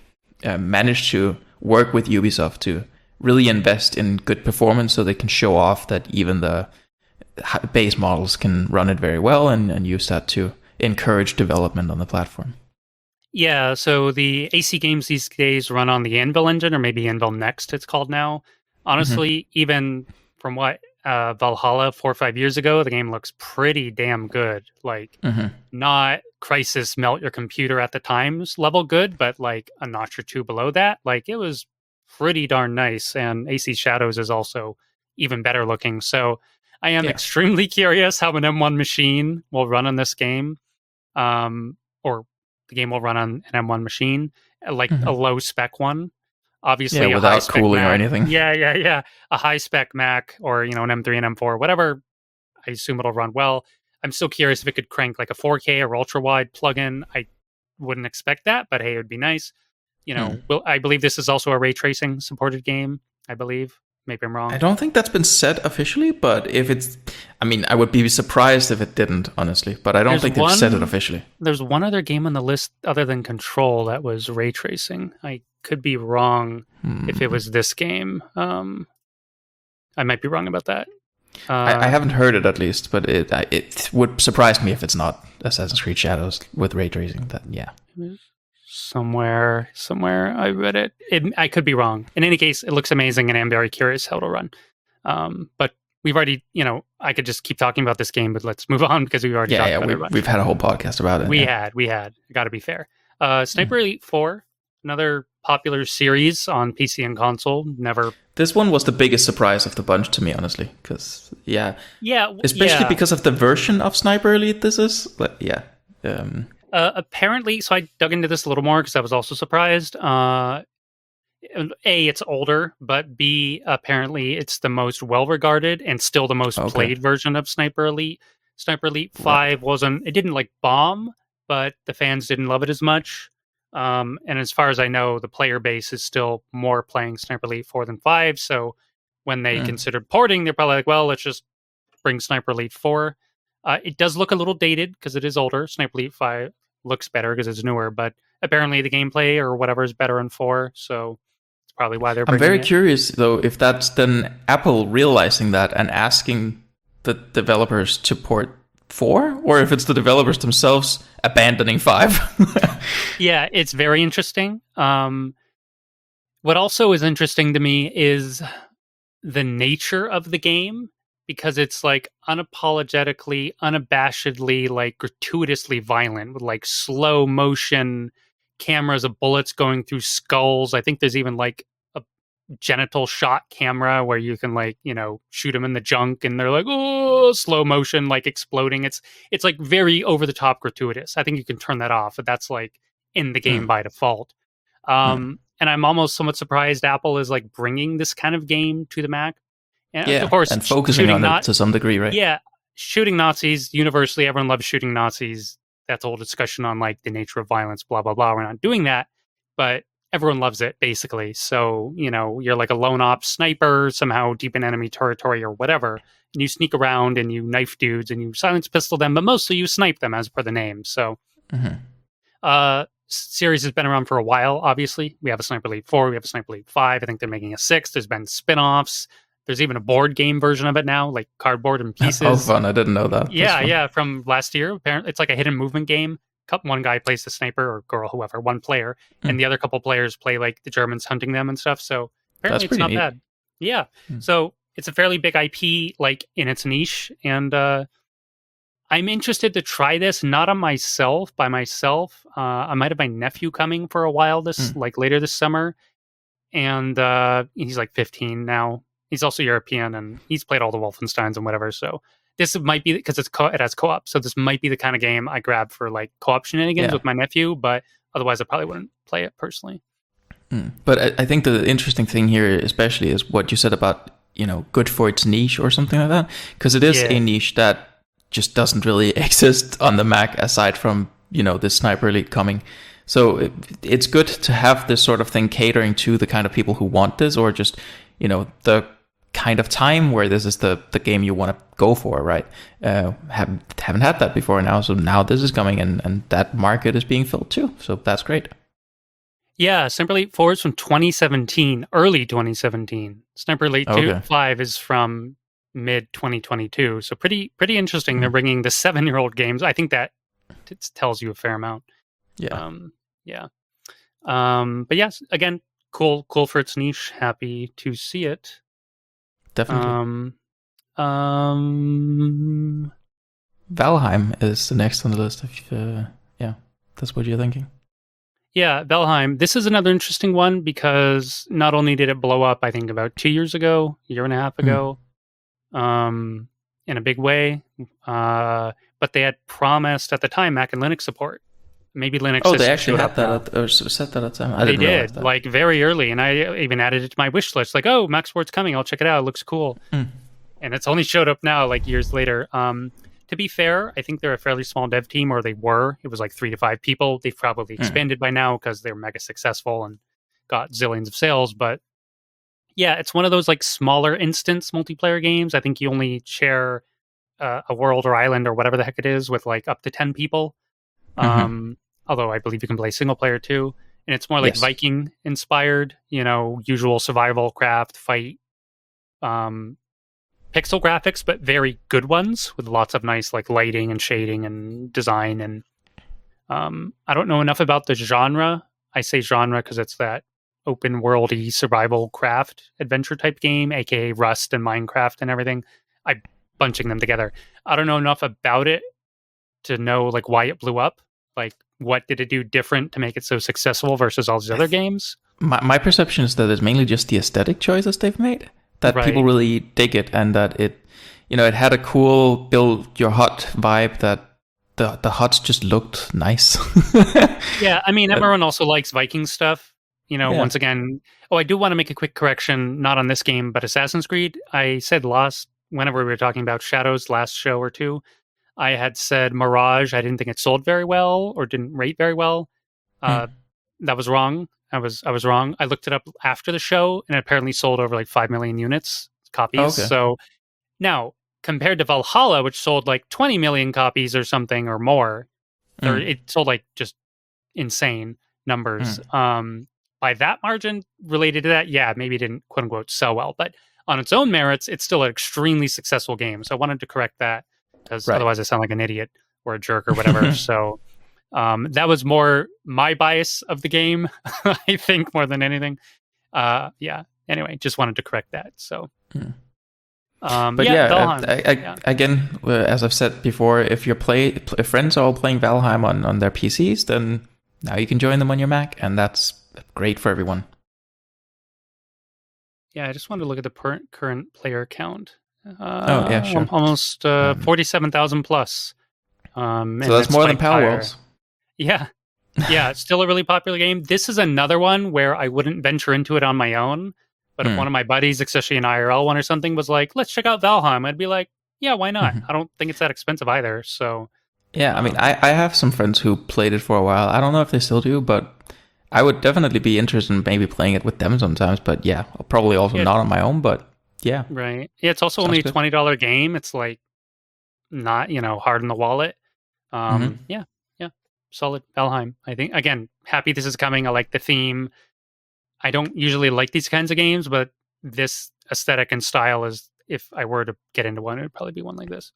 managed to work with Ubisoft to really invest in good performance so they can show off that even the base models can run it very well, and use that to encourage development on the platform. Yeah, so the AC games these days run on the Anvil engine, or maybe Anvil Next, it's called now. Honestly, even from what Valhalla 4 or 5 years ago, the game looks pretty damn good. Like, not Crisis melt your computer at the times level good, but like a notch or two below that. Like, it was pretty darn nice. And AC Shadows is also even better looking. So I am extremely curious how an M1 machine will run on this game. Or the game will run on an M1 machine, like a low spec one. Obviously, a high without spec cooling Mac. or anything. Yeah. A high spec Mac, or an M3 and M4, whatever. I assume it'll run well. I'm still curious if it could crank like a 4K or ultra wide plugin. I wouldn't expect that, but hey, it would be nice. I believe this is also a ray tracing supported game. I believe. Maybe I'm wrong. I don't think that's been said officially, but if it's, I would be surprised if it didn't, honestly. But I don't think they've said it officially. There's one other game on the list other than Control that was ray tracing. I could be wrong if it was this game. I might be wrong about that. I haven't heard it, at least, but it would surprise me if it's not Assassin's Creed Shadows with ray tracing. Somewhere I read it. I could be wrong. In any case, it looks amazing, and I'm very curious how it'll run. But we've already, I could just keep talking about this game, but let's move on because we've already talked about it. We've had a whole podcast about it. We had. Got to be fair. Sniper Elite 4, another popular series on PC and console. This one was the biggest surprise of the bunch to me, honestly, because especially because of the version of Sniper Elite this is. But apparently, so I dug into this a little more because I was also surprised. A, it's older, but B, apparently it's the most well-regarded and still the most played version of Sniper Elite. Sniper Elite 5 it didn't like bomb, but the fans didn't love it as much. And as far as I know, the player base is still more playing Sniper Elite 4 than 5. So when they considered porting, they're probably like, well, let's just bring Sniper Elite 4. It does look a little dated because it is older. Sniper Elite 5 looks better because it's newer, but apparently the gameplay or whatever is better in 4. So it's probably why they're bringing it. I'm very curious, though, if that's then Apple realizing that and asking the developers to port 4, or if it's the developers themselves abandoning 5. Yeah, it's very interesting. What also is interesting to me is the nature of the game, because it's like unapologetically, unabashedly, like gratuitously violent with like slow motion cameras of bullets going through skulls. I think there's even like a genital shot camera where you can like, shoot them in the junk and they're like, oh, slow motion, like exploding. It's like very over the top gratuitous. I think you can turn that off, but that's like in the game by default. And I'm almost somewhat surprised Apple is like bringing this kind of game to the Mac. And of course, and focusing on it to some degree, right? Yeah, shooting Nazis, universally, everyone loves shooting Nazis. That's a whole discussion on like the nature of violence, blah, blah, blah. We're not doing that, but everyone loves it, basically. So, you're like a lone ops sniper, somehow deep in enemy territory or whatever, and you sneak around and you knife dudes and you silence pistol them, but mostly you snipe them as per the name. So, series has been around for a while, obviously. We have a Sniper Elite 4, we have a Sniper Elite 5. I think they're making a 6. There's been spin-offs. There's even a board game version of it now, like cardboard and pieces. Oh, fun. I didn't know that. Yeah, from last year. Apparently, it's like a hidden movement game. One guy plays the sniper or girl, whoever, one player, and the other couple players play like the Germans hunting them and stuff. So apparently it's not bad. Yeah. So it's a fairly big IP, like in its niche. And I'm interested to try this, not on myself, by myself. I might have my nephew coming for a while later this summer. And he's like 15 now. He's also European, and he's played all the Wolfensteins and whatever. So this might be, because it has co-op. So this might be the kind of game I grab for like co-op shenanigans with my nephew. But otherwise, I probably wouldn't play it personally. But I think the interesting thing here, especially, is what you said about, good for its niche or something like that. Because it is a niche that just doesn't really exist on the Mac aside from, this Sniper Elite coming. So it's good to have this sort of thing catering to the kind of people who want this, or just, the kind of time where this is the game you want to go for, right? Haven't had that before now, so now this is coming, and that market is being filled too. So that's great. Yeah, Sniper Elite 4 is from 2017, early 2017. Sniper Elite 5 is from mid-2022. So pretty interesting. They're bringing the 7-year-old games. I think that tells you a fair amount. Yeah. But yes, again, cool for its niche. Happy to see it. Definitely. Valheim is the next on the list. That's what you're thinking. Yeah, Valheim. This is another interesting one because not only did it blow up, I think about 2 years ago, a year and a half ago, in a big way, but they had promised at the time Mac and Linux support. Maybe Linux. Oh, they actually had that or said that at the time. They did, like very early, and I even added it to my wish list. Like, oh, Mac support's coming. I'll check it out. It looks cool. And it's only showed up now, like years later. To be fair, I think they're a fairly small dev team, or they were. It was like 3 to 5 people. They've probably expanded by now because they're mega successful and got zillions of sales. But yeah, it's one of those like smaller instance multiplayer games. I think you only share a world or island or whatever the heck it is with like up to 10 people. Although I believe you can play single player too. And it's more like Viking inspired, usual survival, craft, fight, pixel graphics, but very good ones with lots of nice like lighting and shading and design. And I don't know enough about the genre. I say genre because it's that open worldy survival craft adventure type game, aka Rust and Minecraft and everything. I'm bunching them together. I don't know enough about it to know like why it blew up. Like, what did it do different to make it so successful versus all these other games? My perception is that it's mainly just the aesthetic choices they've made. That people really dig it, and that it had a cool build your hut vibe, that the huts just looked nice. Yeah, I mean, everyone also likes Viking stuff. Once again, I do want to make a quick correction, not on this game, but Assassin's Creed. I said whenever we were talking about Shadows last show or two, I had said Mirage. I didn't think it sold very well or didn't rate very well. That was wrong. I was wrong. I looked it up after the show, and it apparently sold over like 5 million copies. Okay. So now, compared to Valhalla, which sold like 20 million copies or something or more, it sold like just insane numbers. By that margin, related to that, yeah, maybe it didn't quote unquote sell well, but on its own merits, it's still an extremely successful game. So I wanted to correct that, because otherwise I sound like an idiot or a jerk or whatever. So that was more my bias of the game, I think, more than anything. Anyway, just wanted to correct that. So, again, as I've said before, if if friends are all playing Valheim on their PCs, then now you can join them on your Mac, and that's great for everyone. Yeah, I just wanted to look at the current player count. Sure. Almost 47,000 plus. So that's more than Power Worlds. Yeah. Yeah, it's still a really popular game. This is another one where I wouldn't venture into it on my own. But if one of my buddies, especially an IRL one or something, was like, let's check out Valheim, I'd be like, yeah, why not? I don't think it's that expensive either. So, yeah, I mean, I have some friends who played it for a while. I don't know if they still do, but I would definitely be interested in maybe playing it with them sometimes. But yeah, probably also not on my own, but yeah. Right. Yeah, it's also only a $20 game. It's like not, hard in the wallet. Yeah. Solid Valheim. I think, again, happy this is coming. I like the theme. I don't usually like these kinds of games, but this aesthetic and style is, if I were to get into one, it would probably be one like this.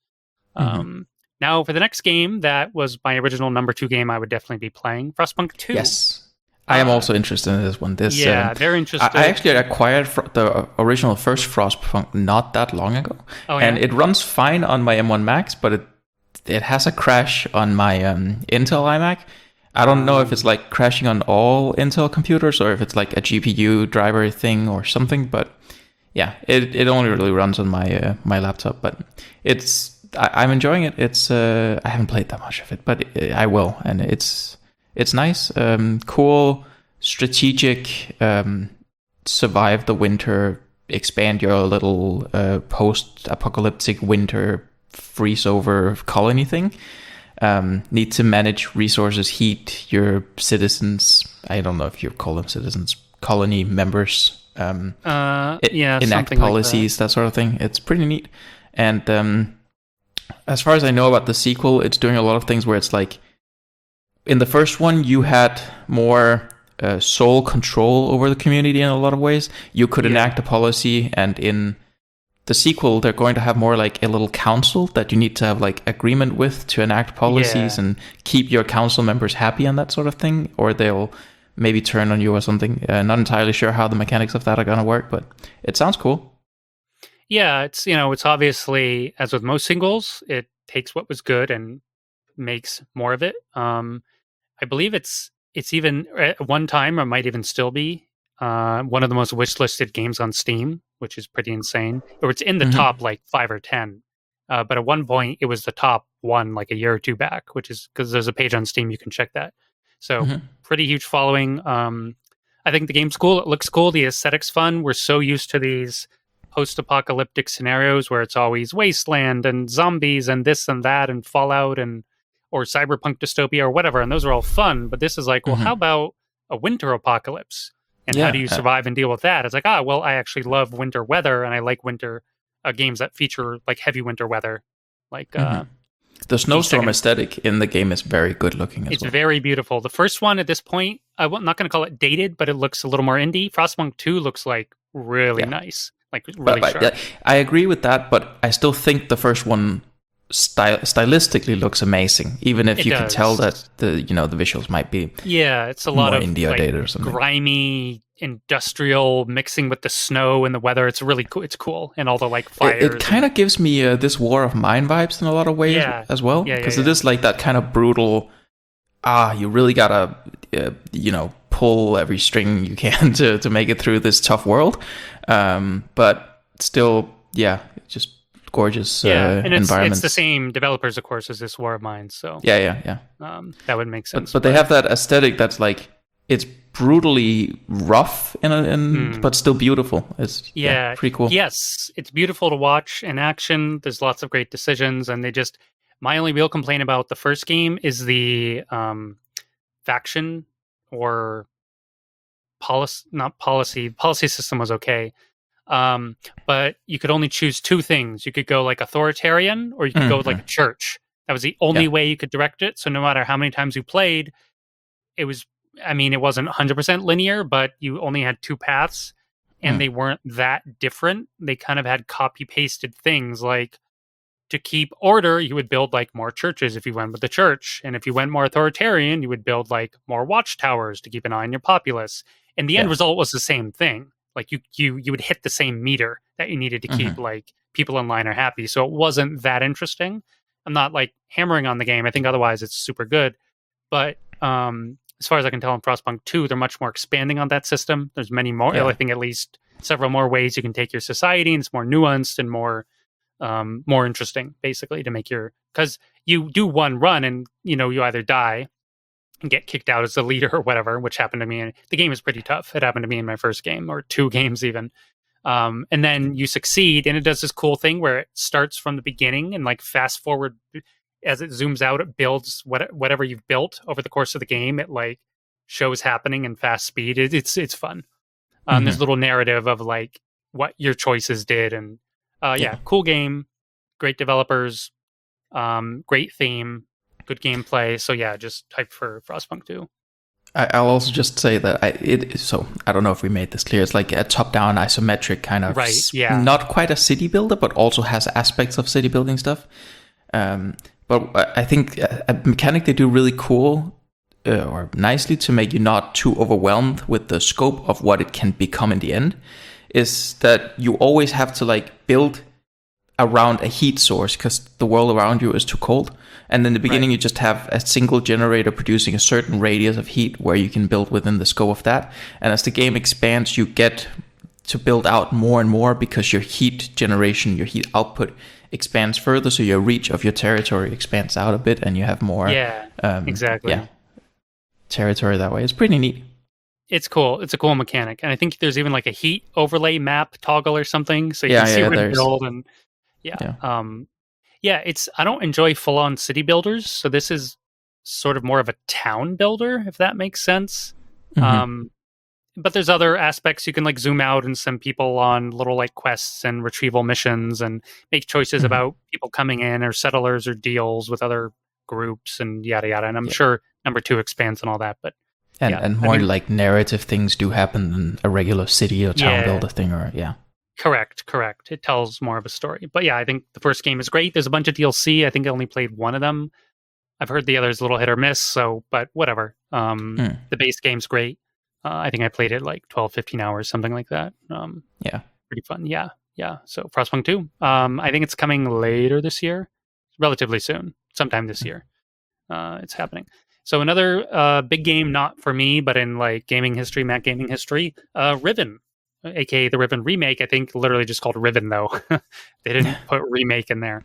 Now, for the next game, that was my original number 2 game I would definitely be playing, Frostpunk 2. Yes. I am also interested in this one. Very interested. I actually acquired the original first Frostpunk not that long ago. And it runs fine on my M1 Max, but it has a crash on my Intel iMac. I don't know if it's like crashing on all Intel computers or if it's like a GPU driver thing or something, but yeah, it only really runs on my my laptop. But I'm enjoying it. It's I haven't played that much of it, but I will, and it's nice, cool, strategic, survive the winter, expand your little post-apocalyptic winter freeze-over colony thing. Need to manage resources, heat your citizens. I don't know if you call them citizens, colony members. Enact policies, that sort of thing. It's pretty neat. And as far as I know about the sequel, it's doing a lot of things where it's like, in the first one, you had more sole control over the community in a lot of ways. You could enact a policy, and in the sequel, they're going to have more like a little council that you need to have like agreement with to enact policies and keep your council members happy and that sort of thing, or they'll maybe turn on you or something. Not entirely sure how the mechanics of that are going to work, but it sounds cool. Yeah, it's it's obviously, as with most singles, it takes what was good and makes more of it. I believe it's even at one time, or might even still be, one of the most wishlisted games on Steam, which is pretty insane. Or it's in the top like 5 or 10. But at one point, it was the top one like a year or two back, which is because there's a page on Steam, you can check that. So pretty huge following. I think the game's cool. It looks cool. The aesthetic's fun. We're so used to these post-apocalyptic scenarios where it's always wasteland and zombies and this and that and Fallout or cyberpunk dystopia or whatever, and those are all fun. But this is like, well, how about a winter apocalypse? And how do you survive and deal with that? It's like, well, I actually love winter weather, and I like winter games that feature like heavy winter weather. Like the snowstorm aesthetic in the game is very good looking. It's very beautiful. The first one at this point, I'm not going to call it dated, but it looks a little more indie. Frostpunk 2 looks like really nice, like really sharp. I agree with that, but I still think the first one stylistically looks amazing, even if you can tell that the visuals might be it's a lot of indie like, dated or something, grimy industrial mixing with the snow and the weather. It's really cool. It's cool, and all the like fires. It kind of gives me this War of Mine vibes in a lot of ways as well, because it is like that kind of brutal. You really gotta pull every string you can to make it through this tough world, but still just gorgeous environment. It's the same developers, of course, as this War of Mine. So that would make sense. But they have that aesthetic that's like, it's brutally rough but still beautiful. It's pretty cool. Yes, it's beautiful to watch in action. There's lots of great decisions, and my only real complaint about the first game is the faction or policy system was okay. But you could only choose two things. You could go like authoritarian, or you could go with like a church. That was the only way you could direct it. So no matter how many times you played, it wasn't 100% linear, but you only had two paths, and they weren't that different. They kind of had copy-pasted things. Like, to keep order, you would build like more churches if you went with the church. And if you went more authoritarian, you would build like more watchtowers to keep an eye on your populace. And the end result was the same thing. Like you would hit the same meter that you needed to keep like people in line are happy. So it wasn't that interesting. I'm not like hammering on the game. I think otherwise it's super good. But as far as I can tell in Frostpunk 2, they're much more expanding on that system. There's many more. I think at least several more ways you can take your society, and it's more nuanced and more interesting, basically, to make because you do one run and you either die and get kicked out as the leader or whatever, which happened to me. And the game is pretty tough. It happened to me in my first game, or 2 games even. And then you succeed, and it does this cool thing where it starts from the beginning and like fast forward as it zooms out. It builds whatever you've built over the course of the game. It like shows happening in fast speed. It's fun. There's a little narrative of like what your choices did, and cool game, great developers, great theme, good gameplay. So just hype for Frostpunk 2. I'll also just say that I don't know if we made this clear. It's like a top-down isometric kind of, not quite a city builder, but also has aspects of city building stuff. But I think a mechanic they do really cool or nicely to make you not too overwhelmed with the scope of what it can become in the end is that you always have to like build around a heat source because the world around you is too cold. And in the beginning, you just have a single generator producing a certain radius of heat where you can build within the scope of that. And as the game expands, you get to build out more and more because your heat generation, your heat output expands further. So your reach of your territory expands out a bit and you have more. Yeah, exactly. Yeah, territory that way. It's pretty neat. It's cool. It's a cool mechanic. And I think there's even like a heat overlay map toggle or something. So you can see where to build. And I don't enjoy full-on city builders. So this is sort of more of a town builder, if that makes sense. Mm-hmm. But there's other aspects. You can like zoom out and send people on little like quests and retrieval missions and make choices about people coming in or settlers or deals with other groups and yada yada. And I'm sure number 2 expands on all that. But and more like narrative things do happen than a regular city or town builder thing, or Correct. It tells more of a story. But yeah, I think the first game is great. There's a bunch of DLC. I think I only played one of them. I've heard the others a little hit or miss, but whatever. The base game's great. I think I played it like 12, 15 hours, something like that. Pretty fun. Yeah. So Frostpunk 2. I think it's coming later this year. Relatively soon. Sometime this year. It's happening. So another big game, not for me, but in like gaming history, Mac gaming history, Riven. AKA the Riven remake. I think literally just called Riven though. They didn't put remake in there.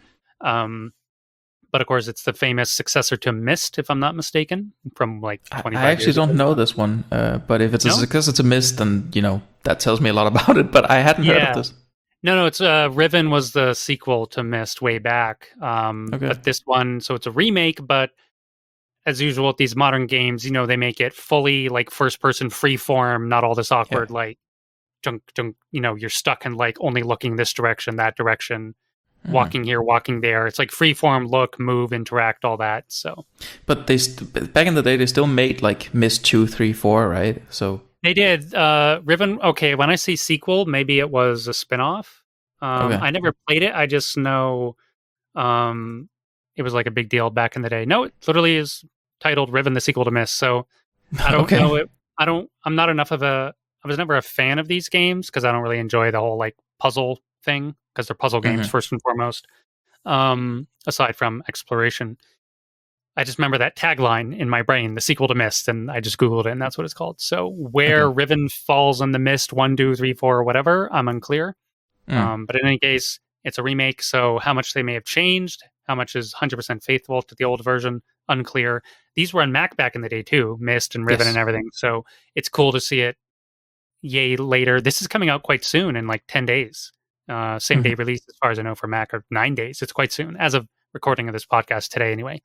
But of course, it's the famous successor to Myst, if I'm not mistaken, from like 25 years I actually don't know this one, but if it's because it's a Myst, then that tells me a lot about it. But I hadn't heard of this. No, it's Riven was the sequel to Myst way back. But this one, so it's a remake, but as usual with these modern games, they make it fully like first-person free-form, not all this awkward like junk. You're stuck in like only looking this direction, that direction. Walking here, walking there. It's like freeform, look, move, interact, all that. So, but they back in the day, they still made like Myst 2, 3, 4, right? So they did. Riven. Okay, when I say sequel, maybe it was a spinoff. I never played it. I just know it was like a big deal back in the day. No, it literally is titled Riven, the sequel to Myst. So I don't know it. I'm not enough of a. I was never a fan of these games because I don't really enjoy the whole like puzzle thing. Because they're puzzle games first and foremost, aside from exploration. I just remember that tagline in my brain, the sequel to Myst, and I just Googled it, and that's what it's called. So where Riven falls on the Myst 1, 2, 3, 4, or whatever, I'm unclear. But in any case, it's a remake, so how much they may have changed, how much is 100% faithful to the old version, unclear. These were on Mac back in the day too, Myst and Riven and everything, so it's cool to see it later. This is coming out quite soon, in like 10 days. Same day release, as far as I know, for Mac, or 9 days. It's quite soon, as of recording of this podcast today, anyway.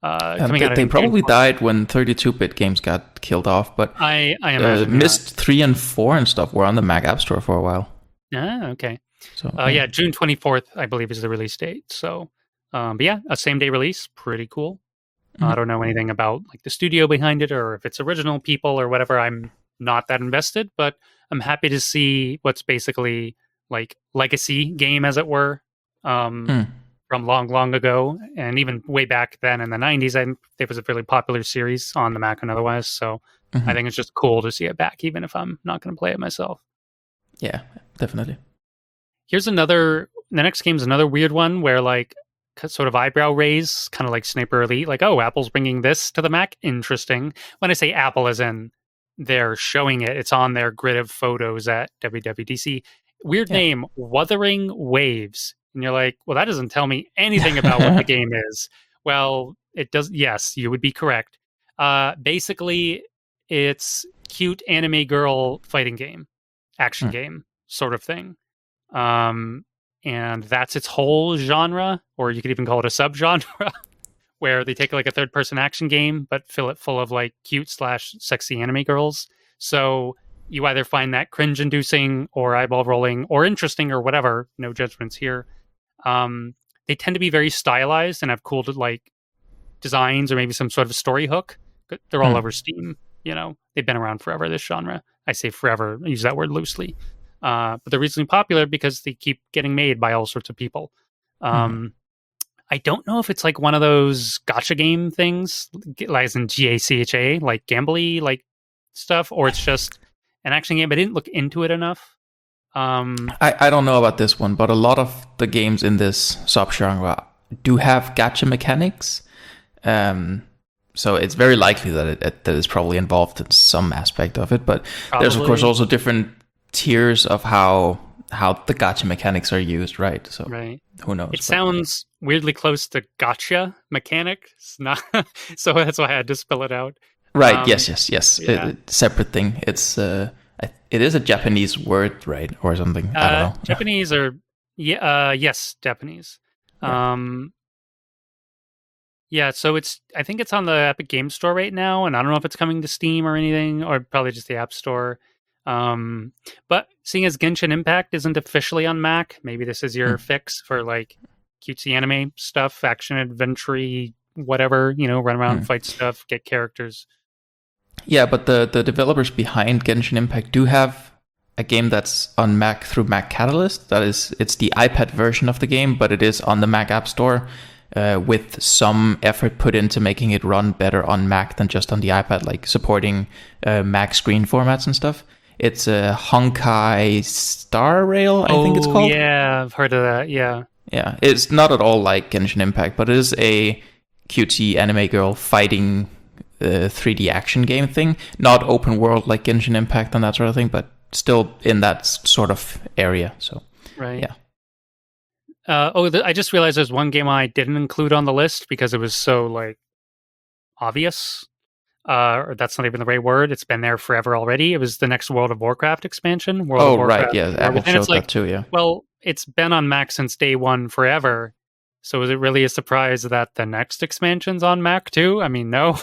They probably died when 32-bit games got killed off, but I imagine Myst 3 and 4 and stuff were on the Mac App Store for a while. Okay. So June 24th, I believe, is the release date. So, but yeah, a same day release, pretty cool. I don't know anything about like the studio behind it, or if it's original people or whatever. I'm not that invested, but I'm happy to see what's basically like legacy game, as it were, from long ago, and even way back then in the 90s. It was a really popular series on the Mac and otherwise, so I think it's just cool to see it back, even if I'm not going to play it myself. Yeah, definitely. The next game's another weird one where like sort of eyebrow raise, kind of like Sniper Elite, like, oh, Apple's bringing this to the Mac, interesting. When I say Apple, as in they're showing it, it's on their grid of photos at WWDC. Weird name, Wuthering Waves. And you're like, well, that doesn't tell me anything about what the game is. Well, it does. Yes, you would be correct. Basically, it's cute anime girl fighting game, action game sort of thing. And that's its whole genre, or you could even call it a subgenre, where they take like a third-person action game, but fill it full of like cute/sexy anime girls. So you either find that cringe-inducing or eyeball-rolling or interesting or whatever. No judgments here. They tend to be very stylized and have cool like designs or maybe some sort of story hook. They're all over Steam. They've been around forever, this genre. I say forever, I use that word loosely. But they're recently popular because they keep getting made by all sorts of people. I don't know if it's like one of those gacha game things, like as in GACHA, like gambly like stuff, or it's just an action game. I didn't look into it enough. I don't know about this one, but a lot of the games in this subgenre do have gacha mechanics. So it's very likely that that is probably involved in some aspect of it. But there's of course also different tiers of how the gacha mechanics are used, right? So who knows? It sounds weirdly close to gacha mechanic. It's not, so that's why I had to spell it out. Right. Yes. Yeah. Separate thing. It's it is a Japanese word, right, or something. I don't know. Japanese or yes, Japanese. Yeah, so I think it's on the Epic Games Store right now, and I don't know if it's coming to Steam or anything, or probably just the App Store. But seeing as Genshin Impact isn't officially on Mac, maybe this is your fix for like cutesy anime stuff, action adventure, whatever, run around, fight stuff, get characters. Yeah, but the developers behind Genshin Impact do have a game that's on Mac through Mac Catalyst. It's the iPad version of the game, but it is on the Mac App Store. With some effort put into making it run better on Mac than just on the iPad, like supporting Mac screen formats and stuff. It's a Honkai Star Rail, I think it's called. Yeah, I've heard of that, yeah. Yeah, it's not at all like Genshin Impact, but it is a cutesy anime girl fighting 3D action game thing. Not open world like Genshin Impact and that sort of thing, but still in that sort of area. So, right. Yeah. I just realized there's one game I didn't include on the list because it was so like obvious. Or that's not even the right word. It's been there forever already. It was the next World of Warcraft expansion. World of Warcraft, right, yeah, Apple showed that too. Yeah. Well, it's been on Mac since day one forever. So is it really a surprise that the next expansion's on Mac too? I mean, no.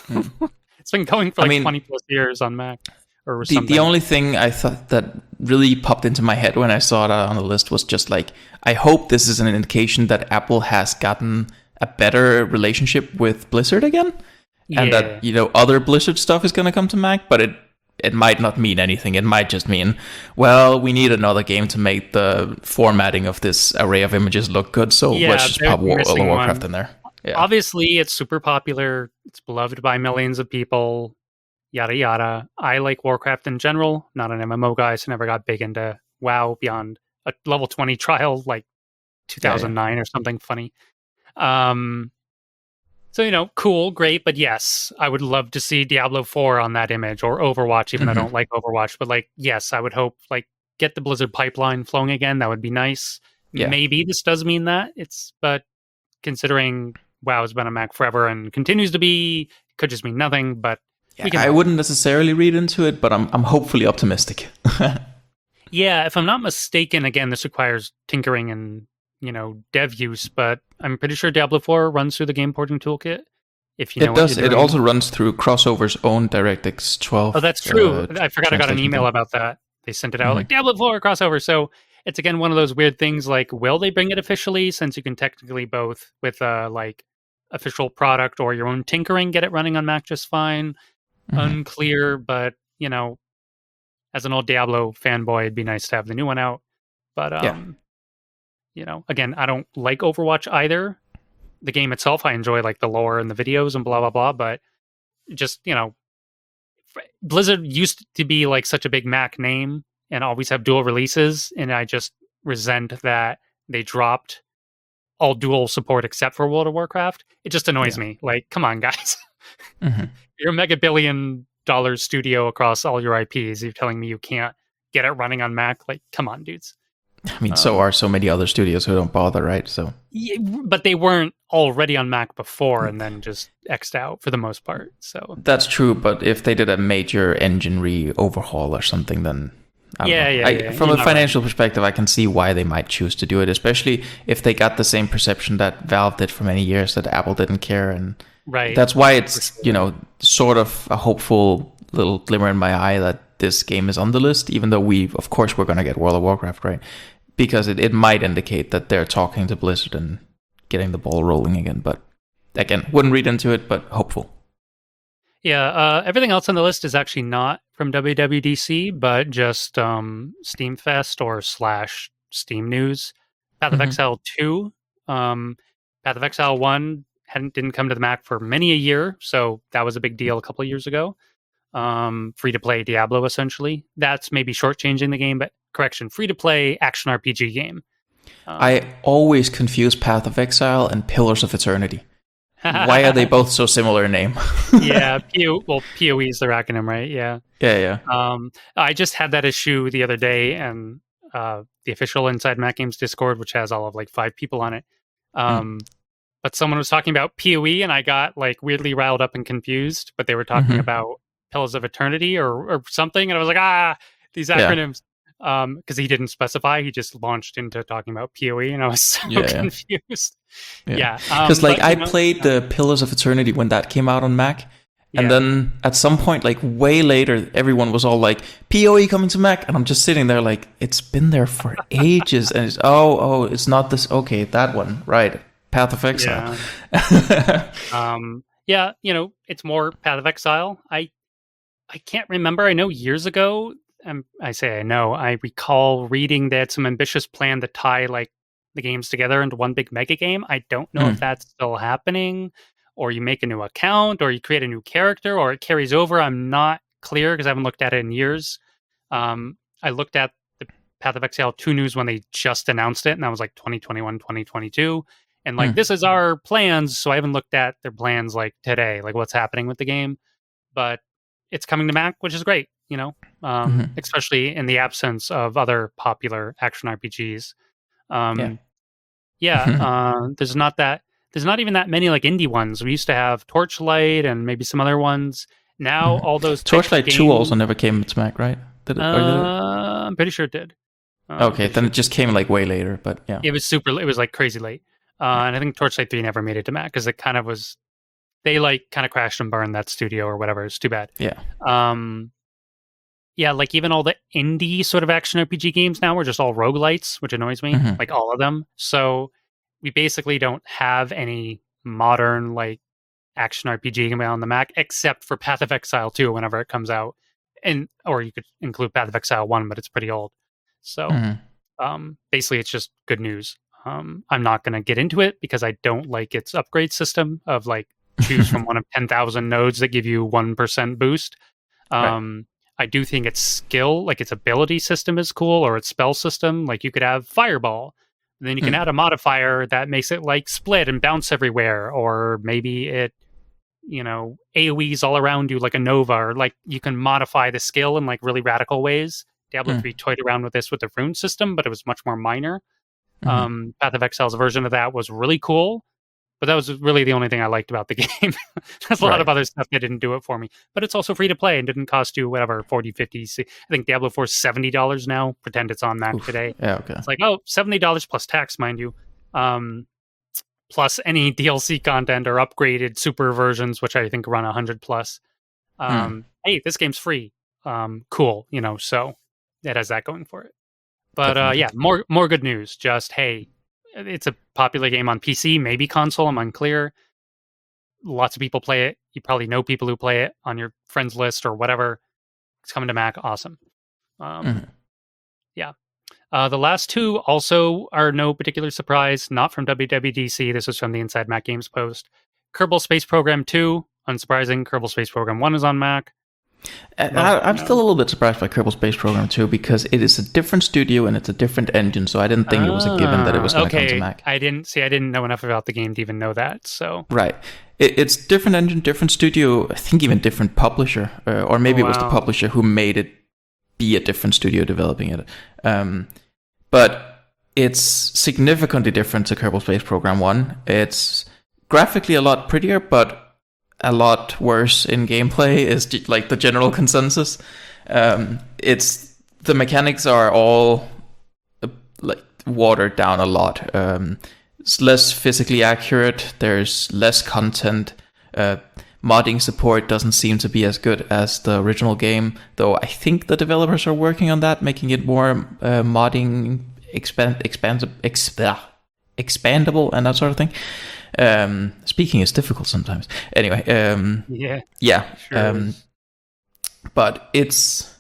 It's been going for 20 plus years on Mac. Or the only thing I thought that really popped into my head when I saw it on the list was just like, I hope this is an indication that Apple has gotten a better relationship with Blizzard again, and that other Blizzard stuff is going to come to Mac. But it might not mean anything. It might just mean, well, we need another game to make the formatting of this array of images look good, so let's just pop World of Warcraft in there. Yeah. Obviously, it's super popular. It's beloved by millions of people. Yada yada. I like Warcraft in general. Not an MMO guy, so never got big into WoW beyond a level 20 trial like 2009 or something funny. So cool, great, but yes, I would love to see Diablo 4 on that image or Overwatch, even though I don't like Overwatch. But like, yes, I would hope get the Blizzard pipeline flowing again. That would be nice. Yeah. Maybe this does mean that but considering WoW has been a Mac forever and continues to be, could just mean nothing. But I wouldn't necessarily read into it, but I'm hopefully optimistic. Yeah, if I'm not mistaken, again, this requires tinkering and dev use, but I'm pretty sure Diablo 4 runs through the game porting toolkit. If you know it does. It also runs through Crossover's own DirectX 12. Oh, that's true. I forgot I got an email about that. They sent it out like Diablo 4 Crossover. So it's again one of those weird things. Like, will they bring it officially? Since you can technically both with like official product or your own tinkering get it running on Mac just fine. Unclear, but as an old Diablo fanboy, it'd be nice to have the new one out. But again, I don't like Overwatch either. The game itself, I enjoy like the lore and the videos and blah blah blah. But just Blizzard used to be like such a big Mac name and always have dual releases, and I just resent that they dropped all dual support except for World of Warcraft. It just annoys me. Like, come on, guys. You're a mega $billion studio across all your IPs. You're telling me you can't get it running on Mac? Like, come on, dudes. I mean, so are so many other studios who don't bother, right? So, yeah, but they weren't already on Mac before and then just X'd out for the most part. So that's true. But if they did a major engine overhaul or something, then from a financial perspective, I can see why they might choose to do it, especially if they got the same perception that Valve did for many years, that Apple didn't care. And that's why it's, sort of a hopeful little glimmer in my eye that this game is on the list, even though of course, we're going to get World of Warcraft, right? Because it might indicate that they're talking to Blizzard and getting the ball rolling again. But again, wouldn't read into it, but hopeful. Yeah, everything else on the list is actually not from WWDC, but just Steamfest or / Steam News. Path of Exile 2. Path of Exile 1 didn't come to the Mac for many a year, so that was a big deal a couple of years ago. Free-to-play Diablo, essentially. That's maybe shortchanging the game, but free-to-play action RPG game. I always confuse Path of Exile and Pillars of Eternity. Why are they both so similar in name? Yeah, PoE is their acronym, right? Yeah. Yeah. I just had that issue the other day, and the official Inside Mac Games Discord, which has all of like 5 people on it. But someone was talking about PoE, and I got like weirdly riled up and confused. But they were talking about Pillars of Eternity or something, and I was like, these acronyms. Because he didn't specify, he just launched into talking about PoE, and I was so confused. Because I played the Pillars of Eternity when that came out on Mac, and then at some point, like way later, everyone was all like, PoE coming to Mac, and I'm just sitting there like, it's been there for ages, and it's it's not this, okay, that one, right, Path of Exile. It's more Path of Exile. I can't remember, I know years ago, I recall reading they had some ambitious plan to tie like the games together into one big mega game. I don't know if that's still happening, or you make a new account, or you create a new character, or it carries over. I'm not clear because I haven't looked at it in years. I looked at the Path of Exile 2 news when they just announced it, and that was like 2021, 2022. And like, this is our plans. So I haven't looked at their plans like today, like what's happening with the game. But it's coming to Mac, which is great. Especially in the absence of other popular action RPGs. There's not even that many like indie ones. We used to have Torchlight and maybe some other ones. Now all those Torchlight 2 also never came to Mac, right? Did it? I'm pretty sure it did. Okay, then it just came like way later, but yeah. It was like crazy late. And I think Torchlight 3 never made it to Mac because it kind of was, they like kind of crashed and burned that studio or whatever. It's too bad. Like even all the indie sort of action RPG games now are just all roguelites, which annoys me, like all of them. So we basically don't have any modern like action RPG game on the Mac, except for Path of Exile 2 whenever it comes out. Or you could include Path of Exile 1, but it's pretty old. So basically it's just good news. I'm not going to get into it because I don't like its upgrade system of like choose from one of 10,000 nodes that give you 1% boost. I do think its skill, like its ability system is cool, or its spell system. Like you could have Fireball, and then you can add a modifier that makes it like split and bounce everywhere, or maybe it, AoEs all around you like a Nova, or like you can modify the skill in like really radical ways. Diablo 3 toyed around with this with the rune system, but it was much more minor. Path of Exile's version of that was really cool, but that was really the only thing I liked about the game. There's a lot of other stuff that didn't do it for me. But it's also free to play and didn't cost you whatever, 40, 50. I think Diablo 4 is $70 now. Pretend it's on Mac today. Yeah, okay. It's like, $70 plus tax, mind you. Plus any DLC content or upgraded super versions, which I think run 100 plus. Hey, this game's free. Cool, so it has that going for it. But more good news. Just, hey, it's a popular game on PC, maybe console, I'm unclear. Lots of people play it. You probably know people who play it on your friends list or whatever. It's coming to Mac. Awesome. The last 2 also are no particular surprise. Not from WWDC. This is from the Inside Mac Games post. Kerbal Space Program 2. Unsurprising. Kerbal Space Program 1 is on Mac. I'm still a little bit surprised by Kerbal Space Program 2 because it is a different studio and it's a different engine, so I didn't think it was a given that it was going to come to Mac. I didn't know enough about the game to even know that. So right, it's different engine, different studio. I think even different publisher, or maybe it was the publisher who made it be a different studio developing it. But it's significantly different to Kerbal Space Program 1. It's graphically a lot prettier, but a lot worse in gameplay is like the general consensus. It's the mechanics are all like watered down a lot. It's less physically accurate. There's less content. Modding support doesn't seem to be as good as the original game, though I think the developers are working on that, making it more modding expandable and that sort of thing. Speaking is difficult sometimes. Anyway, sure but it's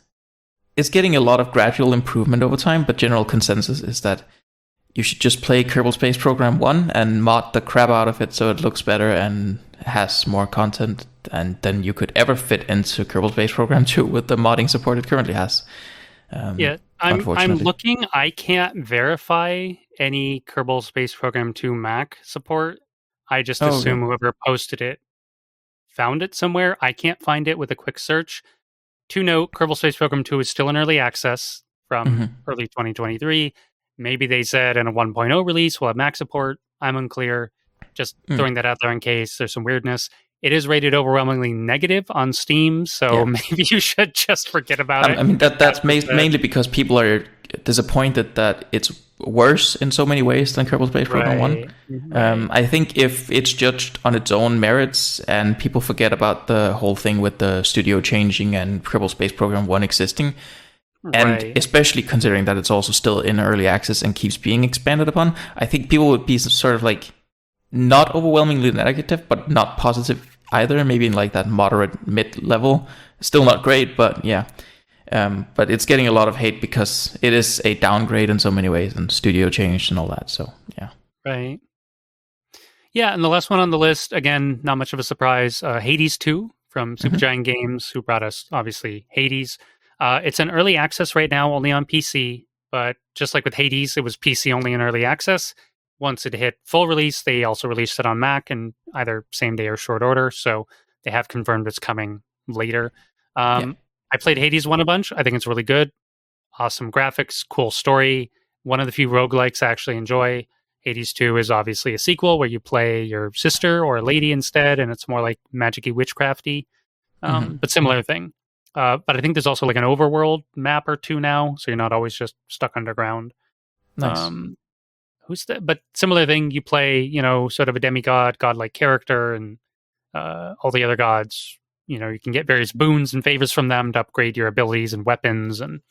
getting a lot of gradual improvement over time. But general consensus is that you should just play Kerbal Space Program 1 and mod the crap out of it so it looks better and has more content than you could ever fit into Kerbal Space Program 2 with the modding support it currently has. I'm unfortunately. looking. I can't verify any Kerbal Space Program 2 Mac support. I just Oh, okay. assume whoever posted it found it somewhere. I can't find it with a quick search. To note, Kerbal Space Program 2 is still in early access from Hmm. early 2023. Maybe they said in a 1.0 release we'll have Mac support. I'm unclear. Just Mm. throwing that out there in case there's some weirdness. It is rated overwhelmingly negative on Steam, so Yeah. maybe you should just forget about it. I mean that's After that. mainly because people are disappointed that it's worse in so many ways than Kerbal Space Program One. Right. Right. I think if it's judged on its own merits and people forget about the whole thing with the studio changing and Kerbal Space Program 1 existing, and Right. especially considering that it's also still in early access and keeps being expanded upon, I think people would be sort of like not overwhelmingly negative, but not positive either. Maybe in like that moderate mid level. Still not great, but yeah. But it's getting a lot of hate because it is a downgrade in so many ways and studio changed and all that. So yeah. Right. Yeah, and the last one on the list, again, not much of a surprise. Hades 2 from Supergiant Games, who brought us obviously Hades. It's in early access right now, only on PC. But just like with Hades, it was PC only in early access. Once it hit full release, they also released it on Mac in either same day or short order. So they have confirmed it's coming later. Yeah. I played Hades 1 a bunch. I think it's really good. Awesome graphics, cool story. One of the few roguelikes I actually enjoy. Hades 2 is obviously a sequel where you play your sister or a lady instead, and it's more like magic-y, witchcrafty, but similar thing. But I think there's also like an overworld map or two now, so you're not always just stuck underground. Nice. But similar thing, you play, sort of a demigod, godlike character, and all the other gods. You can get various boons and favors from them to upgrade your abilities and weapons, and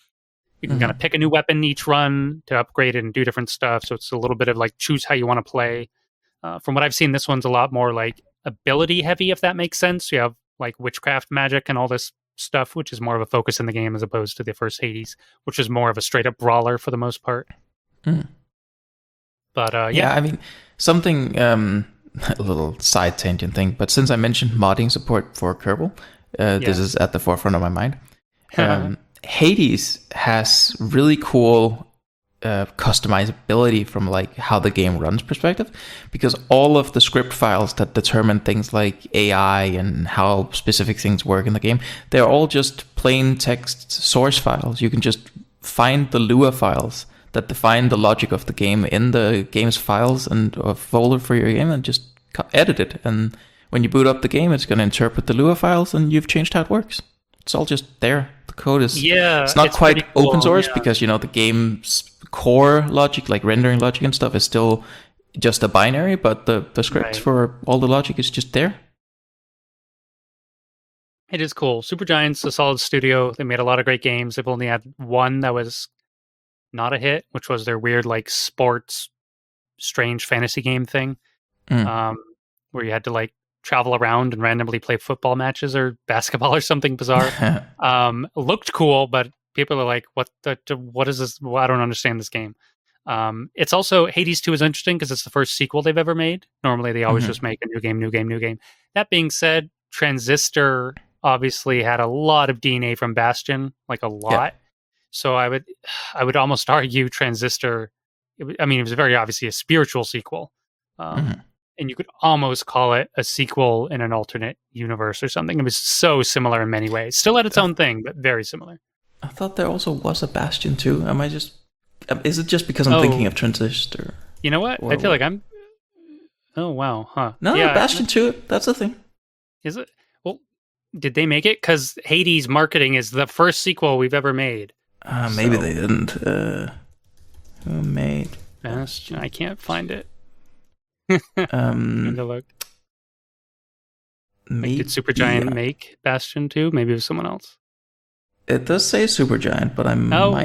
you can kind of pick a new weapon each run to upgrade it and do different stuff. So it's a little bit of like choose how you want to play. From what I've seen, this one's a lot more like ability heavy, if that makes sense. You have like witchcraft magic and all this stuff, which is more of a focus in the game as opposed to the first Hades, which is more of a straight up brawler for the most part. Mm. But Yeah, I mean, something, a little side tangent thing, but since I mentioned modding support for Kerbal, this is at the forefront of my mind. Hades has really cool customizability from like how the game runs perspective, because all of the script files that determine things like AI and how specific things work in the game, they're all just plain text source files. You can just find the Lua files that define the logic of the game in the game's files and a folder for your game and just edit it. And when you boot up the game, it's going to interpret the Lua files and you've changed how it works. It's all just there. The code is, it's not quite cool, open source because, the game's core logic, like rendering logic and stuff, is still just a binary, but the script for all the logic is just there. It is cool. Supergiant's a solid studio. They made a lot of great games. They've only had one that was not a hit, which was their weird like sports strange fantasy game thing, where you had to like travel around and randomly play football matches or basketball or something bizarre. Looked cool, but people are like, what is this? Well, I don't understand this game. It's also, Hades 2 is interesting because it's the first sequel they've ever made. Normally they always just make a new game. That being said, Transistor obviously had a lot of DNA from Bastion, like a lot. Yeah. So I would almost argue Transistor, it was very obviously a spiritual sequel. And you could almost call it a sequel in an alternate universe or something. It was so similar in many ways. Still had its own thing, but very similar. I thought there also was a Bastion too. Is it just because I'm thinking of Transistor? You know what? I feel like I'm... Oh, wow. Huh. No, Bastion 2, that's a thing. Is it? Well, did they make it? Because Hades marketing is the first sequel we've ever made. Maybe they didn't. Who made Bastion? I can't find it. Look. Did Supergiant make Bastion 2? Maybe it was someone else. It does say Supergiant, but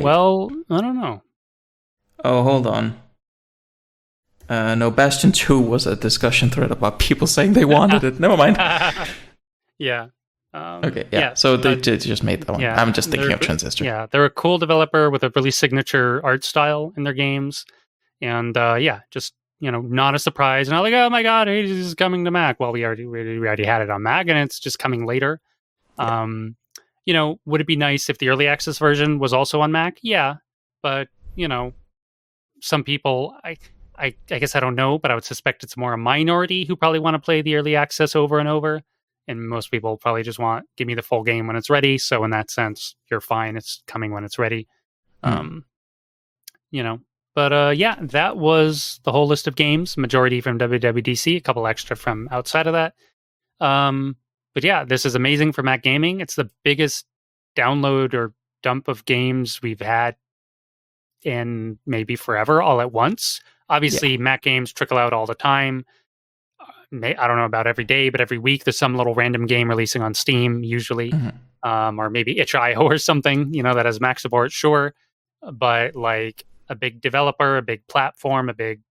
well, I don't know. Oh, hold on. No, Bastion 2 was a discussion thread about people saying they wanted it. Never mind. Yeah. Okay, yeah. So they just made that one. Yeah, I'm just thinking of Transistor. Yeah, they're a cool developer with a really signature art style in their games. And just, not a surprise. And I'm like, oh my God, Hades is coming to Mac. Well, we already had it on Mac, and it's just coming later. Yeah. Would it be nice if the early access version was also on Mac? Yeah. but some people, I guess I don't know, but I would suspect it's more a minority who probably want to play the early access over and over. And most people probably just give me the full game when it's ready. So in that sense, you're fine. It's coming when it's ready. Um, But yeah, that was the whole list of games. Majority from WWDC, a couple extra from outside of that. But yeah, this is amazing for Mac Gaming. It's the biggest download or dump of games we've had in maybe forever, all at once. Obviously, Mac games trickle out all the time. I don't know about every day, but every week there's some little random game releasing on Steam, usually, or maybe itch.io or something, that has Mac support, sure. But like a big developer, a big platform, a big,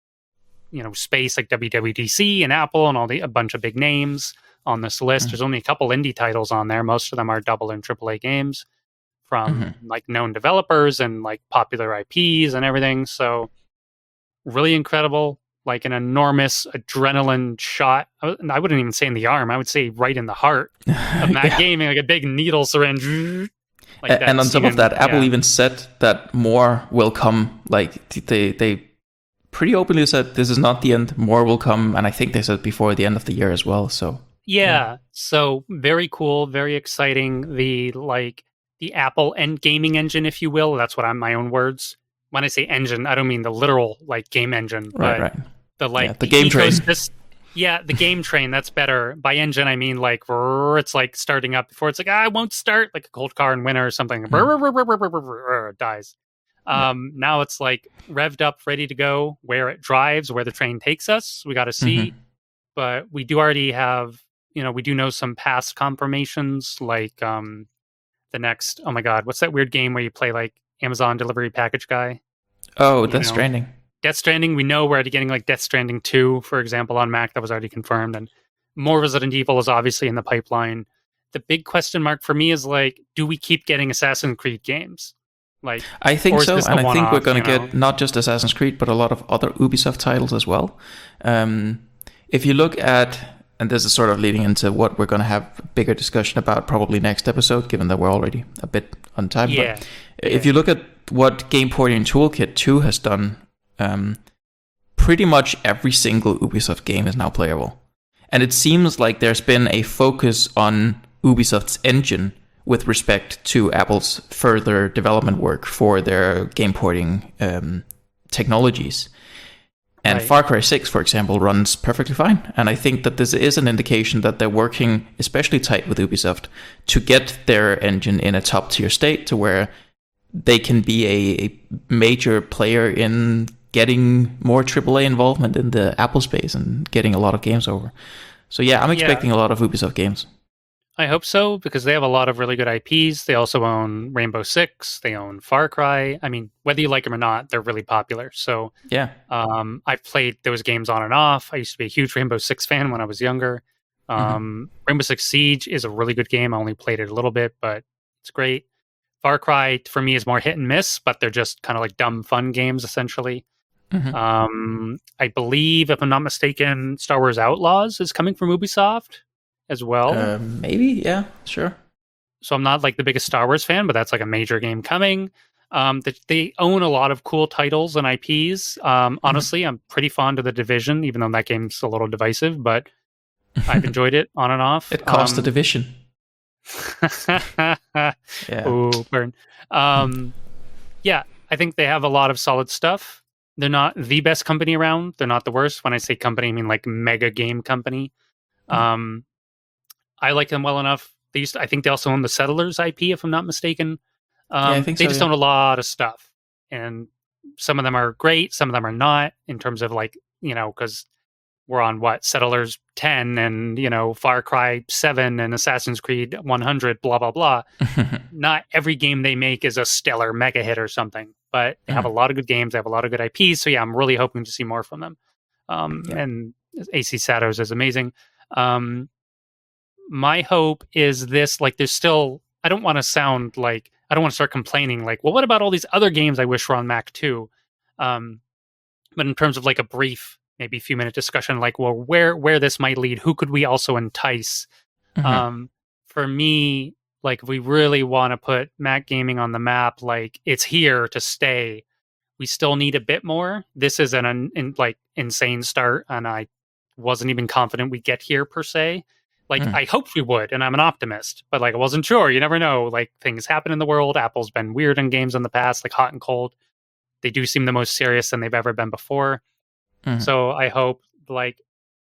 space like WWDC and Apple and a bunch of big names on this list. There's only a couple indie titles on there. Most of them are double and triple A games from like known developers and like popular IPs and everything. So really incredible. Like an enormous adrenaline shot. I wouldn't even say in the arm. I would say right in the heart of Mac Gaming, like a big needle syringe. Like and on top of that, Apple even said that more will come. Like they pretty openly said this is not the end. More will come, and I think they said before the end of the year as well. So so very cool, very exciting. The Apple gaming engine, if you will. That's what my own words. When I say engine, I don't mean the literal like game engine, but the game train. The game train. That's better. By engine, I mean like it's like starting up before it's like I won't start, like a cold car in winter or something. Dies. Now it's like revved up, ready to go. Where it drives, where the train takes us, we got to see. But we do already have, we do know some past confirmations, like the next. Oh my God, what's that weird game where you play like Amazon delivery package guy? Oh, Death Stranding. Death Stranding, we know we're already getting like Death Stranding 2, for example, on Mac. That was already confirmed. And more Resident Evil is obviously in the pipeline. The big question mark for me is like, do we keep getting Assassin's Creed games? Like, I think so, and I think we're going to get not just Assassin's Creed, but a lot of other Ubisoft titles as well. If you look at, and this is sort of leading into what we're going to have a bigger discussion about probably next episode, given that we're already a bit on time. Yeah. But if you look at what Game Porting Toolkit 2 has done, pretty much every single Ubisoft game is now playable. And it seems like there's been a focus on Ubisoft's engine with respect to Apple's further development work for their game porting technologies. And Far Cry 6, for example, runs perfectly fine. And I think that this is an indication that they're working especially tight with Ubisoft to get their engine in a top-tier state to where they can be a major player in getting more AAA involvement in the Apple space and getting a lot of games over. So yeah, I'm expecting a lot of Ubisoft games. I hope so, because they have a lot of really good IPs. They also own Rainbow Six. They own Far Cry. I mean, whether you like them or not, they're really popular. So yeah, I've played those games on and off. I used to be a huge Rainbow Six fan when I was younger. Rainbow Six Siege is a really good game. I only played it a little bit, but it's great. Far Cry, for me, is more hit and miss, but they're just kind of like dumb fun games, essentially. I believe, if I'm not mistaken, Star Wars Outlaws is coming from Ubisoft as well. Maybe, yeah, sure. So I'm not like the biggest Star Wars fan, but that's like a major game coming. They own a lot of cool titles and IPs. Honestly, I'm pretty fond of The Division, even though that game's a little divisive, but I've enjoyed it on and off. It caused a division. Ooh, burn. Yeah, I think they have a lot of solid stuff. They're not the best company around. They're not the worst. When I say company, I mean like mega game company. I like them well enough. I think they also own the Settlers IP, if I'm not mistaken. I think they just own a lot of stuff, and some of them are great, some of them are not. In terms of like, because we're on Settlers 10 and Far Cry 7 and Assassin's Creed 100, blah blah blah. Not every game they make is a stellar mega hit or something, but they have a lot of good games. They have a lot of good IPs. So yeah, I'm really hoping to see more from them. And AC Shadows is amazing. My hope is this, like, there's still, I don't want to start complaining like, well, what about all these other games I wish were on Mac too? But in terms of like a brief, maybe a few minute discussion, like, well, where this might lead, who could we also entice? For me, Like, if we really want to put Mac gaming on the map, like, it's here to stay. We still need a bit more. This is an insane start, and I wasn't even confident we'd get here per se. Like, I hoped we would, and I'm an optimist, but like, I wasn't sure. You never know. Like, things happen in the world. Apple's been weird in games in the past, like hot and cold. They do seem the most serious than they've ever been before. So I hope, like,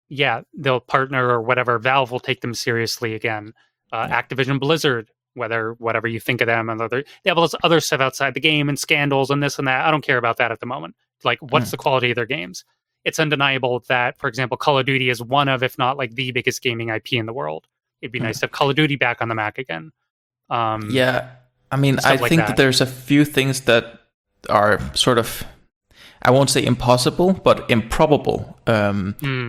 yeah, they'll partner or whatever. Valve will take them seriously again. Activision Blizzard, whatever you think of them, and they have all this other stuff outside the game and scandals and this and that. I don't care about that at the moment. Like, what's the quality of their games? It's undeniable that, for example, Call of Duty is one of, if not like the biggest gaming IP in the world. It'd be nice to have Call of Duty back on the Mac again. Yeah, I mean, I think that there's a few things that are sort of, I won't say impossible, but improbable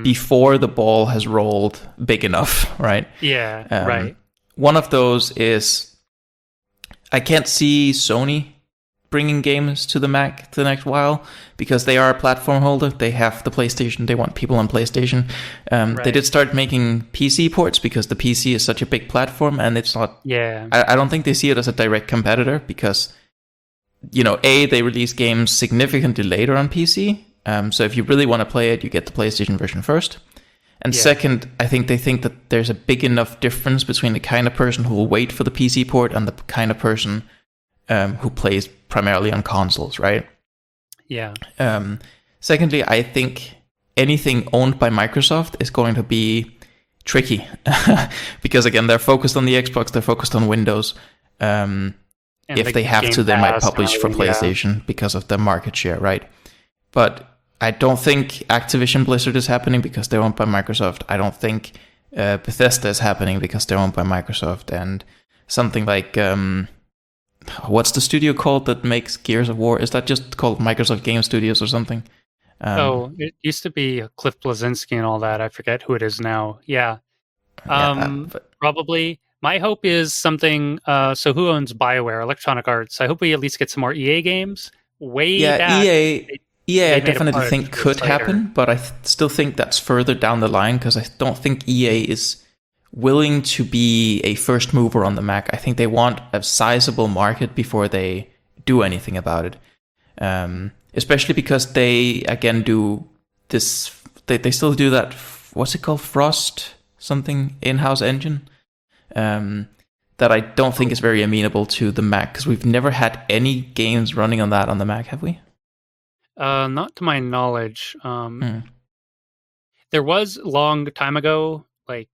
before the ball has rolled big enough, right? Yeah, right. One of those is, I can't see Sony bringing games to the Mac the next while, because they are a platform holder. They have the PlayStation. They want people on PlayStation. They did start making PC ports because the PC is such a big platform, and it's not... Yeah. I don't think they see it as a direct competitor because, you know, they release games significantly later on PC. So if you really want to play it, you get the PlayStation version first. And second, I think they think that there's a big enough difference between the kind of person who will wait for the PC port and the kind of person who plays primarily on consoles, right? Yeah. Secondly, I think anything owned by Microsoft is going to be tricky because, again, they're focused on the Xbox, they're focused on Windows. If they have to, they might publish for PlayStation because of the market share, right? But I don't think Activision Blizzard is happening because they're owned by Microsoft. I don't think Bethesda is happening because they're owned by Microsoft. And something like, what's the studio called that makes Gears of War? Is that just called Microsoft Game Studios or something? It used to be Cliff Bleszinski and all that. I forget who it is now. Yeah. Probably. My hope is something, so who owns BioWare? Electronic Arts. I hope we at least get some more EA games. EA I definitely think could happen, but I still think that's further down the line because I don't think EA is willing to be a first mover on the Mac. I think they want a sizable market before they do anything about it. Especially because they, again, do this... They still do that, what's it called? Frost something in-house engine? That I don't think is very amenable to the Mac, because we've never had any games running on that on the Mac, have we? Not to my knowledge. There was a long time ago, like,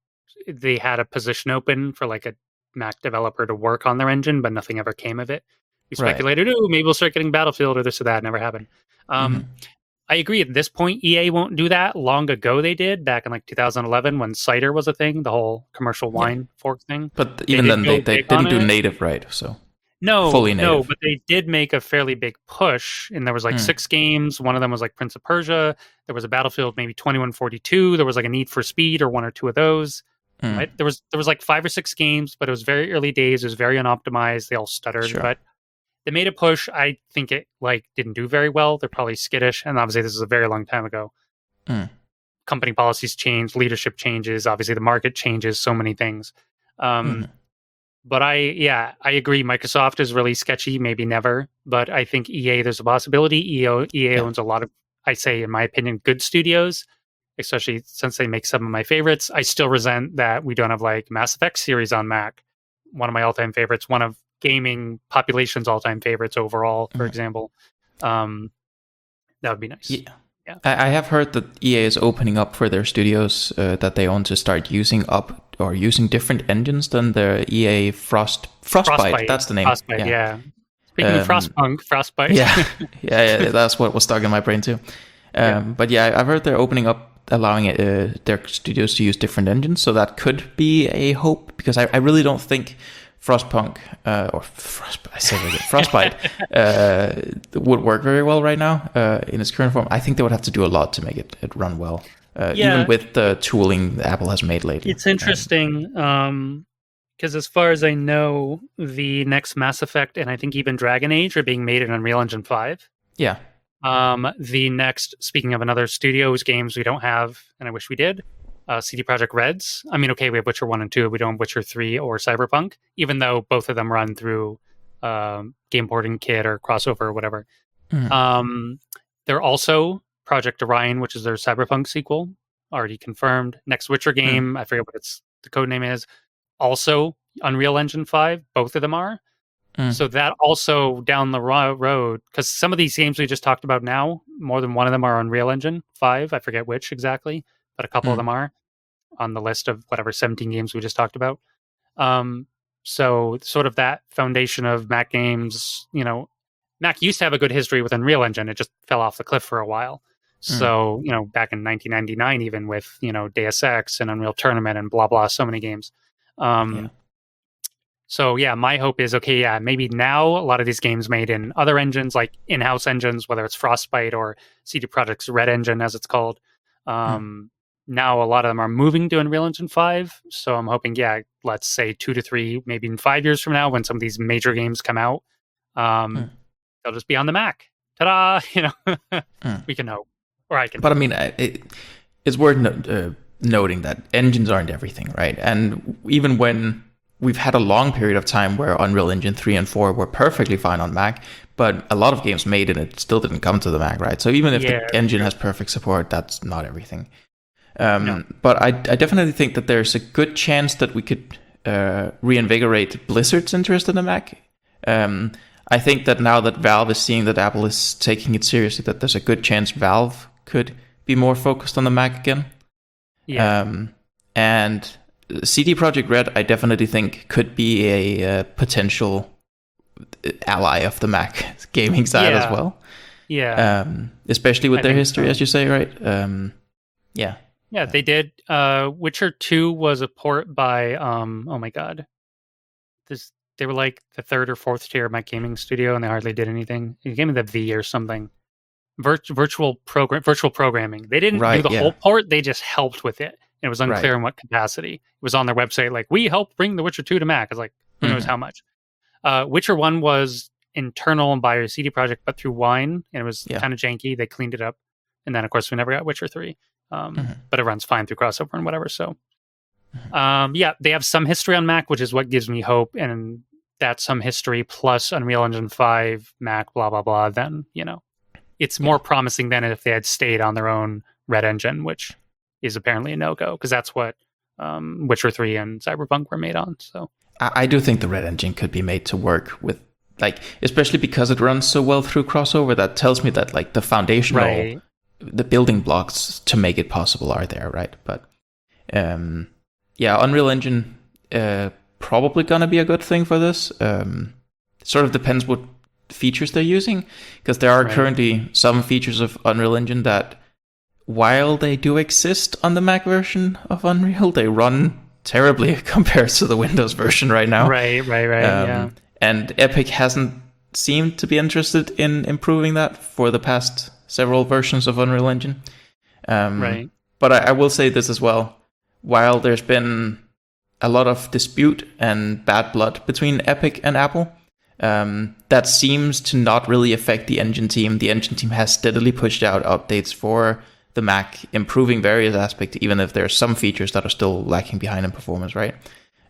they had a position open for like a Mac developer to work on their engine, but nothing ever came of it. We speculated, maybe we'll start getting Battlefield or this or that. Never happened. I agree. At this point, EA won't do that. Long ago, they did back in like 2011 when cider was a thing, the whole commercial wine fork thing. But even then, they didn't do native, right? So fully native. No, but they did make a fairly big push, and there was like 6 games. One of them was like Prince of Persia. There was a Battlefield, maybe 2142. There was like a Need for Speed or 1 or 2 of those. Right? There was like 5 or 6 games, but it was very early days. It was very unoptimized. They all stuttered, but they made a push. I think it like didn't do very well. They're probably skittish, and obviously this is a very long time ago. Company policies change, leadership changes. Obviously, the market changes. So many things. But I agree. Microsoft is really sketchy. Maybe never, but I think EA. There's a possibility. EA owns a lot of, I say, in my opinion, good studios. Especially since they make some of my favorites. I still resent that we don't have like Mass Effect series on Mac. One of my all-time favorites. One of gaming population's all-time favorites overall, for example. That would be nice. Yeah. I have heard that EA is opening up for their studios that they own to start using different engines than their EA Frostbite. That's the name. Frostbite, yeah. Speaking of Frostpunk, Frostbite. yeah, that's what was stuck in my brain too. But yeah, I've heard they're opening up, allowing their studios to use different engines, so that could be a hope, because I really don't think Frostpunk Frostbite would work very well right now in its current form. I think they would have to do a lot to make it run well, even with the tooling that Apple has made lately. It's interesting because as far as I know, the next Mass Effect and I think even Dragon Age are being made in Unreal Engine 5. Yeah. The next, speaking of another studio's games we don't have, and I wish we did, CD Projekt Reds. I mean, okay, we have Witcher 1 and 2. We don't have Witcher 3 or Cyberpunk, even though both of them run through Game Porting Kit or Crossover or whatever. They're also Project Orion, which is their Cyberpunk sequel, already confirmed. Next Witcher game, I forget what the code name is, also Unreal Engine 5. Both of them are. So that also down the road, because some of these games we just talked about now, more than one of them are Unreal Engine 5. I forget which exactly, but a couple of them are on the list of whatever 17 games we just talked about. So sort of that foundation of Mac games, Mac used to have a good history with Unreal Engine. It just fell off the cliff for a while. So, back in 1999, even with, Deus Ex and Unreal Tournament and blah, blah, so many games. So, yeah, my hope is, maybe now a lot of these games made in other engines, like in-house engines, whether it's Frostbite or CD Projekt's Red Engine, as it's called. Now a lot of them are moving to Unreal Engine 5. So I'm hoping, let's say 2 to 3, maybe in 5 years from now, when some of these major games come out, they'll just be on the Mac. Ta-da! We can hope. Or I can. But I mean, it's worth noting that engines aren't everything, right? And even when we've had a long period of time where Unreal Engine 3 and 4 were perfectly fine on Mac, but a lot of games made in it still didn't come to the Mac, right? So even if the engine has perfect support, that's not everything. No. But I definitely think that there's a good chance that we could reinvigorate Blizzard's interest in the Mac. I think that now that Valve is seeing that Apple is taking it seriously, that there's a good chance Valve could be more focused on the Mac again. And CD Projekt Red, I definitely think, could be a potential ally of the Mac gaming side as well. Especially with their history, as you say, right? Yeah, they did. Witcher 2 was a port by, oh my god. They were like the third or fourth tier Mac gaming studio, and they hardly did anything. It gave me the V or something. Virtual programming. They didn't do the whole port, they just helped with it. And it was unclear in what capacity. It was on their website, like, we helped bring The Witcher 2 to Mac. I was like, who knows how much. Witcher 1 was internal and by CD Projekt, but through Wine, and it was kind of janky. They cleaned it up. And then, of course, we never got Witcher 3. But it runs fine through crossover and whatever. So, they have some history on Mac, which is what gives me hope. And that's some history plus Unreal Engine 5, Mac, blah, blah, blah. Then, it's more promising than if they had stayed on their own Red Engine, which is apparently a no-go, because that's what Witcher 3 and Cyberpunk were made on. So I do think the Red Engine could be made to work with, like, especially because it runs so well through crossover. That tells me that, like, the foundational, the building blocks to make it possible are there, right? But Unreal Engine probably gonna be a good thing for this. Sort of depends what features they're using, because there are currently some features of Unreal Engine that, while they do exist on the Mac version of Unreal, they run terribly compared to the Windows version right now. Right. And Epic hasn't seemed to be interested in improving that for the past several versions of Unreal Engine. But I will say this as well. While there's been a lot of dispute and bad blood between Epic and Apple, that seems to not really affect the engine team. The engine team has steadily pushed out updates for the Mac, improving various aspects, even if there are some features that are still lacking behind in performance, right?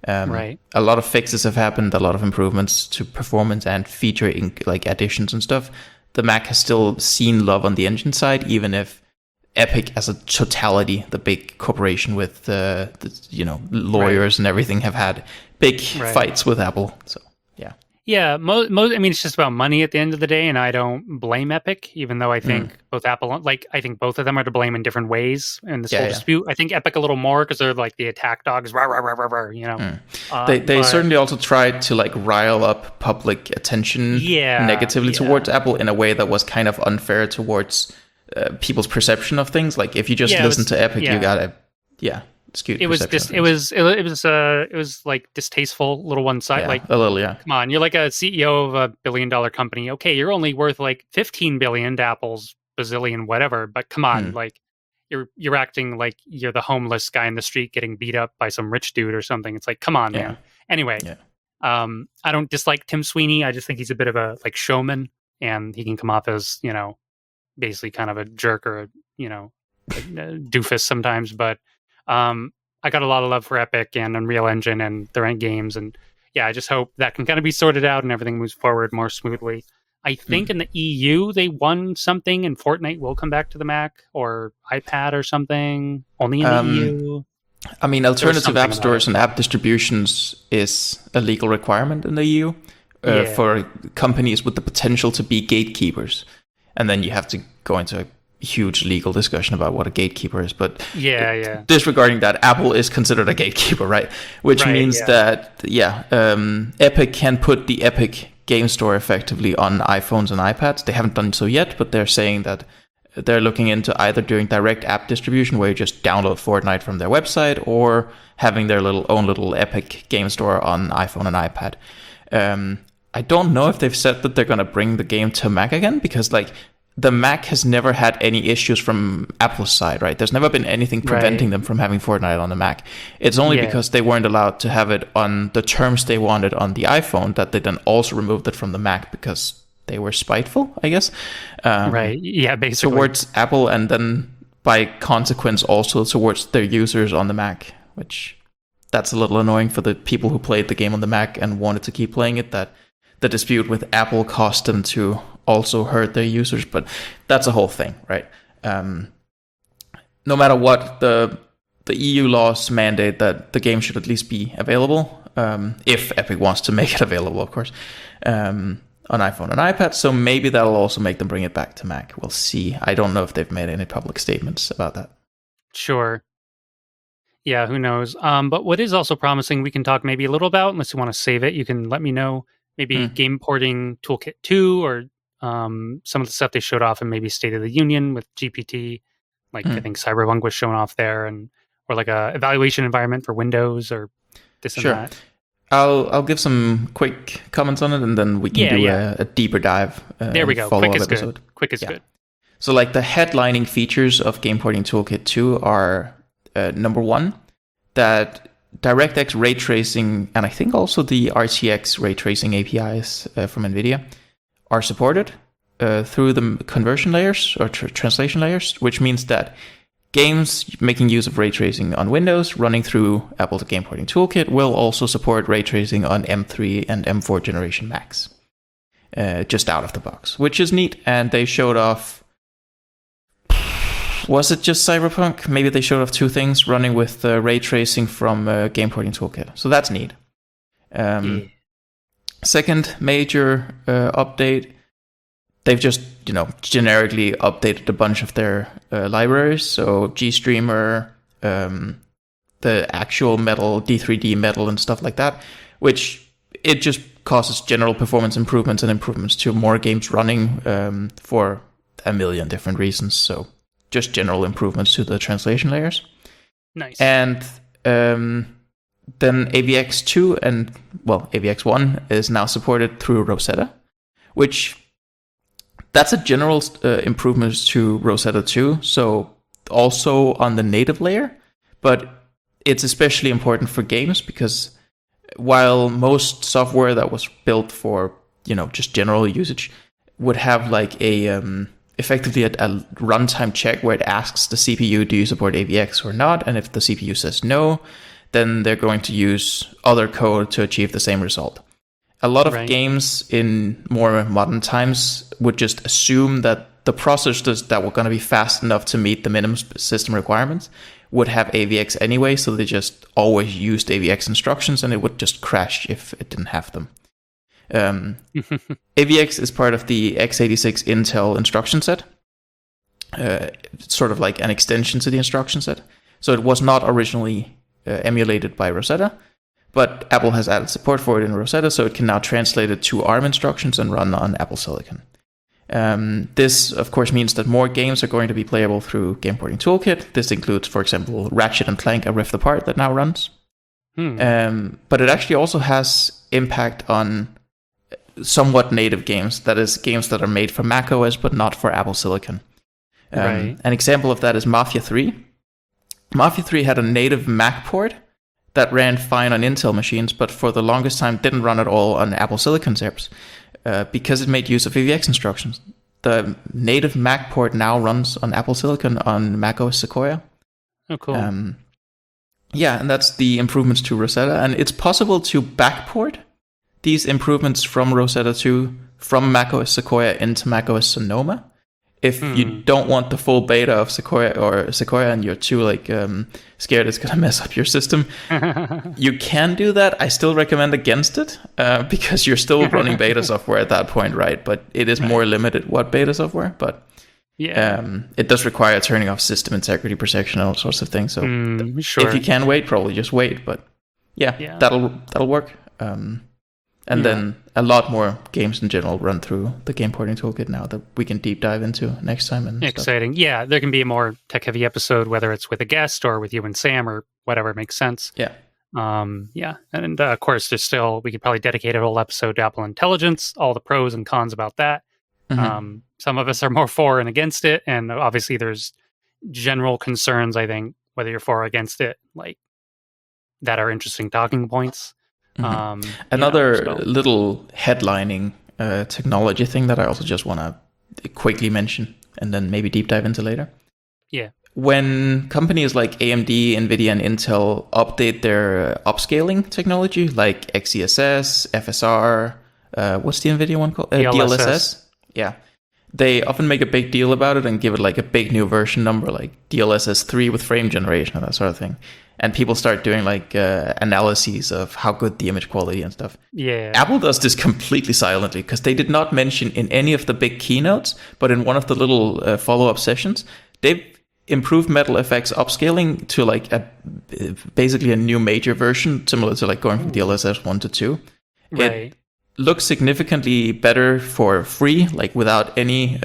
A lot of fixes have happened, a lot of improvements to performance and feature like additions and stuff. The Mac has still seen love on the engine side, even if Epic as a totality, the big corporation with the lawyers and everything, have had big fights with Apple. So I mean, it's just about money at the end of the day, and I don't blame Epic, even though I think both Apple, I think both of them are to blame in different ways in this whole dispute. I think Epic a little more because they're like the attack dogs, They certainly also tried to like rile up public attention negatively towards Apple in a way that was kind of unfair towards people's perception of things. Like, if you just listen to Epic, you gotta skewed. It was like distasteful, little one side. Like, a little, come on, you're like a CEO of a $1 billion company. Okay, you're only worth like 15 billion to Apple's bazillion, whatever. But come on, like you're acting like you're the homeless guy in the street getting beat up by some rich dude or something. It's like, come on, man. Anyway, I don't dislike Tim Sweeney. I just think he's a bit of a like showman, and he can come off as basically kind of a jerk or a doofus sometimes. But I got a lot of love for Epic and Unreal Engine and their end games, and yeah, I just hope that can kind of be sorted out and everything moves forward more smoothly. I think in the EU they won something, and Fortnite will come back to the Mac or iPad or something. Only in the EU. I mean, alternative app stores and app distributions is a legal requirement in the EU for companies with the potential to be gatekeepers. And then you have to go into a huge legal discussion about what a gatekeeper is. But disregarding that, Apple is considered a gatekeeper, right? Which means that, Epic can put the Epic Game Store effectively on iPhones and iPads. They haven't done so yet, but they're saying that they're looking into either doing direct app distribution where you just download Fortnite from their website, or having their own little Epic Game Store on iPhone and iPad. I don't know if they've said that they're going to bring the game to Mac again, because the Mac has never had any issues from Apple's side, right? There's never been anything preventing them from having Fortnite on the Mac. It's only because they weren't allowed to have it on the terms they wanted on the iPhone that they then also removed it from the Mac, because they were spiteful, I guess. Basically. Towards Apple, and then by consequence also towards their users on the Mac, which that's a little annoying for the people who played the game on the Mac and wanted to keep playing it, that the dispute with Apple caused them to also hurt their users, but that's a whole thing, right? No matter what, the EU laws mandate that the game should at least be available, if Epic wants to make it available, of course, on iPhone and iPad, so maybe that'll also make them bring it back to Mac. We'll see. I don't know if they've made any public statements about that. Sure. Yeah, who knows? But what is also promising, we can talk maybe a little about, unless you want to save it, you can let me know, maybe Game Porting Toolkit 2, or some of the stuff they showed off in maybe State of the Union with GPT, I think Cyberpunk was shown off there, or like a evaluation environment for Windows, or this and that. I'll give some quick comments on it, and then we can do a deeper dive. There we go. Quick is good. Quick is good. So the headlining features of Game Porting Toolkit 2 are, number one, that DirectX ray tracing, and I think also the RTX ray tracing APIs from NVIDIA are supported through the conversion layers or translation layers, which means that games making use of ray tracing on Windows running through Apple's Game Porting Toolkit will also support ray tracing on M3 and M4 generation Macs, just out of the box, which is neat. And they showed off, was it just Cyberpunk? Maybe they showed off two things running with ray tracing from Game Porting Toolkit. So that's neat. Second major update, they've just generically updated a bunch of their libraries. So GStreamer, the actual Metal, D3D Metal, and stuff like that, which it just causes general performance improvements and improvements to more games running for a million different reasons. So just general improvements to the translation layers. Nice. And then AVX2 and AVX1 is now supported through Rosetta, which that's a general improvement to Rosetta 2. So also on the native layer, but it's especially important for games, because while most software that was built for just general usage would have effectively a runtime check where it asks the CPU, do you support AVX or not? And if the CPU says no, then they're going to use other code to achieve the same result. A lot of games in more modern times would just assume that the processors that were going to be fast enough to meet the minimum system requirements would have AVX anyway, so they just always used AVX instructions, and it would just crash if it didn't have them. AVX is part of the x86 Intel instruction set, sort of like an extension to the instruction set. So it was not originally emulated by Rosetta, but Apple has added support for it in Rosetta, so it can now translate it to ARM instructions and run on Apple Silicon. This, of course, means that more games are going to be playable through Game Porting Toolkit. This includes, for example, Ratchet and Clank: A Rift Apart that now runs. But it actually also has impact on somewhat native games, that is, games that are made for macOS but not for Apple Silicon. An example of that is Mafia 3. Mafia 3 had a native Mac port that ran fine on Intel machines, but for the longest time didn't run at all on Apple Silicon chips, because it made use of AVX instructions. The native Mac port now runs on Apple Silicon on macOS Sequoia. Oh, cool. Yeah, and that's the improvements to Rosetta. And it's possible to backport these improvements from Rosetta 2 from macOS Sequoia into macOS Sonoma. If you don't want the full beta of Sequoia and you're too scared it's going to mess up your system, you can do that. I still recommend against it because you're still running beta software at that point, right? But it is more limited what beta software, but it does require turning off system integrity protection and all sorts of things. So if you can wait, probably just wait. But that'll work. And then a lot more games in general run through the game porting toolkit now that we can deep dive into next time. And exciting. Stuff. Yeah, there can be a more tech-heavy episode, whether it's with a guest or with you and Sam or whatever makes sense. Yeah. And of course, we could probably dedicate a whole episode to Apple Intelligence, all the pros and cons about that. Some of us are more for and against it, and obviously there's general concerns, I think, whether you're for or against it, like that are interesting talking points. Another little headlining technology thing that I also just want to quickly mention and then maybe deep dive into later. Yeah. When companies like AMD, NVIDIA, and Intel update their upscaling technology, like XeSS, FSR, what's the NVIDIA one called? DLSS. Yeah. They often make a big deal about it and give it like a big new version number, like DLSS 3 with frame generation and that sort of thing. And people start doing like analyses of how good the image quality and stuff. Yeah. Apple does this completely silently because they did not mention in any of the big keynotes, but in one of the little follow-up sessions, they've improved Metal FX upscaling to like basically a new major version, similar to like going from DLSS 1 to 2. Right. It looks significantly better for free, like without any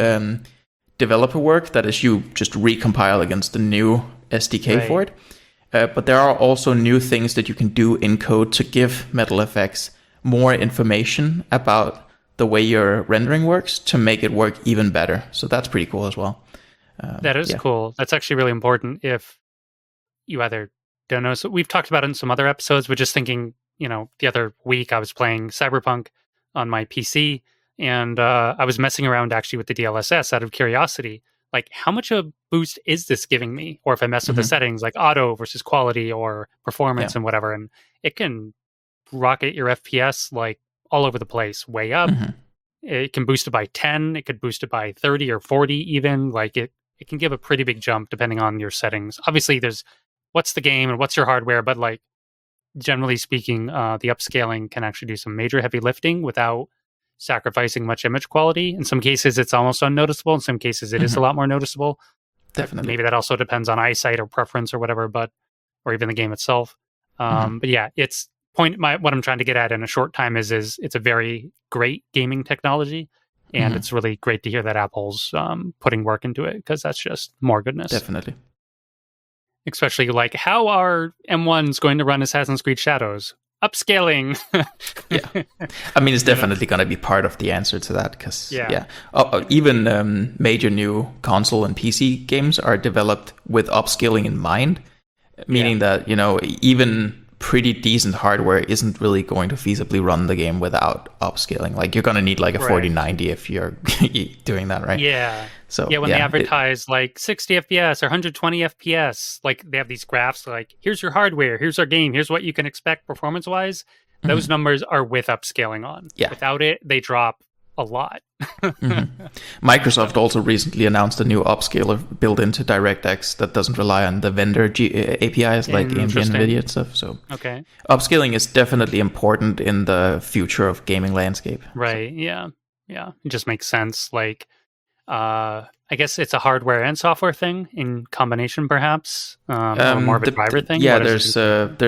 developer work. That is, you just recompile against the new SDK for it. But there are also new things that you can do in code to give Metal FX more information about the way your rendering works to make it work even better. So that's pretty cool as well. That is cool. That's actually really important if you either don't know. So we've talked about it in some other episodes, but just thinking, the other week I was playing Cyberpunk on my PC and I was messing around actually with the DLSS out of curiosity. Like, how much of a boost is this giving me? Or if I mess with the settings, like auto versus quality or performance and whatever, and it can rocket your FPS like all over the place, way up. It can boost it by 10. It could boost it by 30 or 40 even. Like, it can give a pretty big jump depending on your settings. Obviously, there's what's the game and what's your hardware, but like, generally speaking, the upscaling can actually do some major heavy lifting without sacrificing much image quality. In some cases, it's almost unnoticeable. In some cases, it is a lot more noticeable. Definitely. Maybe that also depends on eyesight or preference or whatever, or even the game itself. But yeah, what I'm trying to get at in a short time is it's a very great gaming technology, and it's really great to hear that Apple's putting work into it, because that's just more goodness. Definitely. Especially like, how are M1s going to run Assassin's Creed Shadows? Upscaling. Yeah. I mean, it's definitely going to be part of the answer to that, because even major new console and PC games are developed with upscaling in mind, meaning that, even pretty decent hardware isn't really going to feasibly run the game without upscaling. Like, you're going to need like a 4090 if you're doing that, right? Yeah. So when they advertise like 60 FPS or 120 FPS, like they have these graphs like, here's your hardware, here's our game, here's what you can expect performance-wise. Those numbers are with upscaling on. Yeah. Without it, they drop a lot. Microsoft also recently announced a new upscaler built into DirectX that doesn't rely on the vendor APIs like AMD and NVIDIA and stuff. So upscaling is definitely important in the future of gaming landscape. Right. So. Yeah. It just makes sense. Like, I guess it's a hardware and software thing in combination, perhaps, or more of a driver thing. Yeah, there's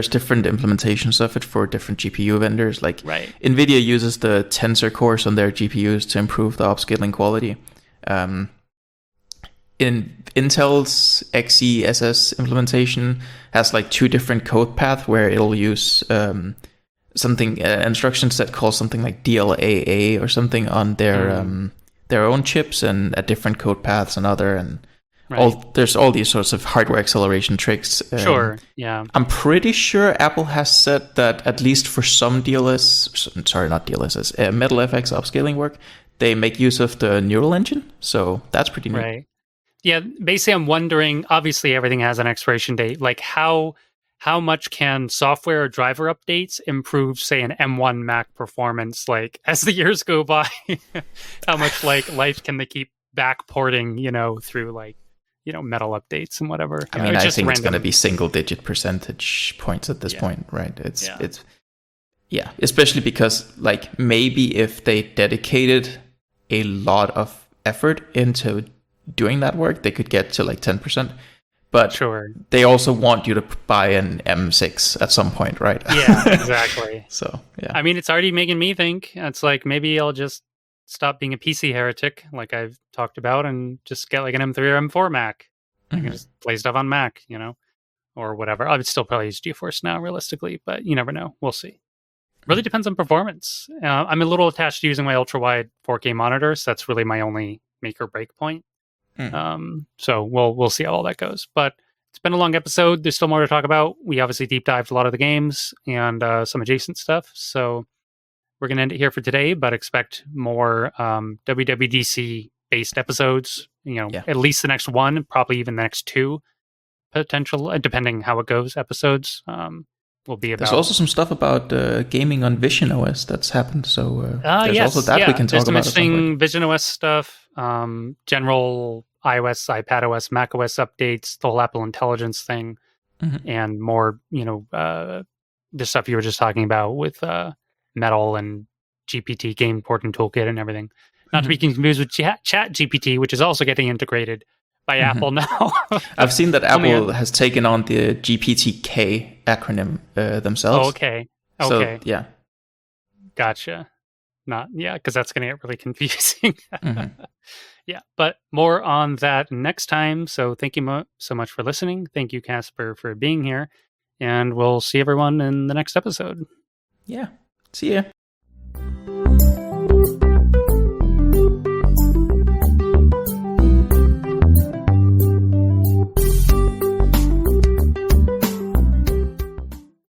different implementations of it for different GPU vendors. Like NVIDIA uses the Tensor cores on their GPUs to improve the upscaling quality. In Intel's XeSS implementation has like two different code paths where it'll use something instruction set called something like DLAA or something on their own chips, and a different code paths and other, and there's all these sorts of hardware acceleration tricks. I'm pretty sure Apple has said that at least for some Metal FX upscaling work, they make use of the neural engine. So that's pretty neat. Right. Yeah. Basically, I'm wondering. Obviously, everything has an expiration date. Like, how how much can software or driver updates improve, say, an M1 Mac performance, like, as the years go by? How much, like, life can they keep backporting, through, like, metal updates and whatever? I mean, I think it's going to be single-digit percentage points at this point, right? It's especially because, like, maybe if they dedicated a lot of effort into doing that work, they could get to like 10%. But sure, they also want you to buy an M6 at some point, right? Yeah, exactly. So, yeah. I mean, it's already making me think. It's like, maybe I'll just stop being a PC heretic, like I've talked about, and just get like an M3 or M4 Mac. I can just play stuff on Mac, or whatever. I would still probably use GeForce now, realistically, but you never know. We'll see. Really depends on performance. I'm a little attached to using my ultra-wide 4K monitor, so that's really my only make or break point. So we'll see how all that goes. But it's been a long episode. There's still more to talk about. We obviously deep dived a lot of the games and some adjacent stuff. So we're going to end it here for today, but expect more WWDC based episodes, at least the next one, probably even the next two potential, depending how it goes, episodes. Will be about. There's also some stuff about gaming on Vision OS that's happened. So there's also that we can talk about. There's some interesting Vision OS stuff, general iOS, iPadOS, macOS updates, the whole Apple Intelligence thing, and more. The stuff you were just talking about with Metal and GPT Game Port and Toolkit and everything. Not to be confused with Chat GPT, which is also getting integrated by Apple now. I've seen that Apple has taken on the GPTK acronym themselves. Oh, okay. So, yeah. Gotcha. Because that's going to get really confusing. Yeah, but more on that next time. So thank you so much for listening. Thank you, Casper, for being here. And we'll see everyone in the next episode. Yeah. See ya.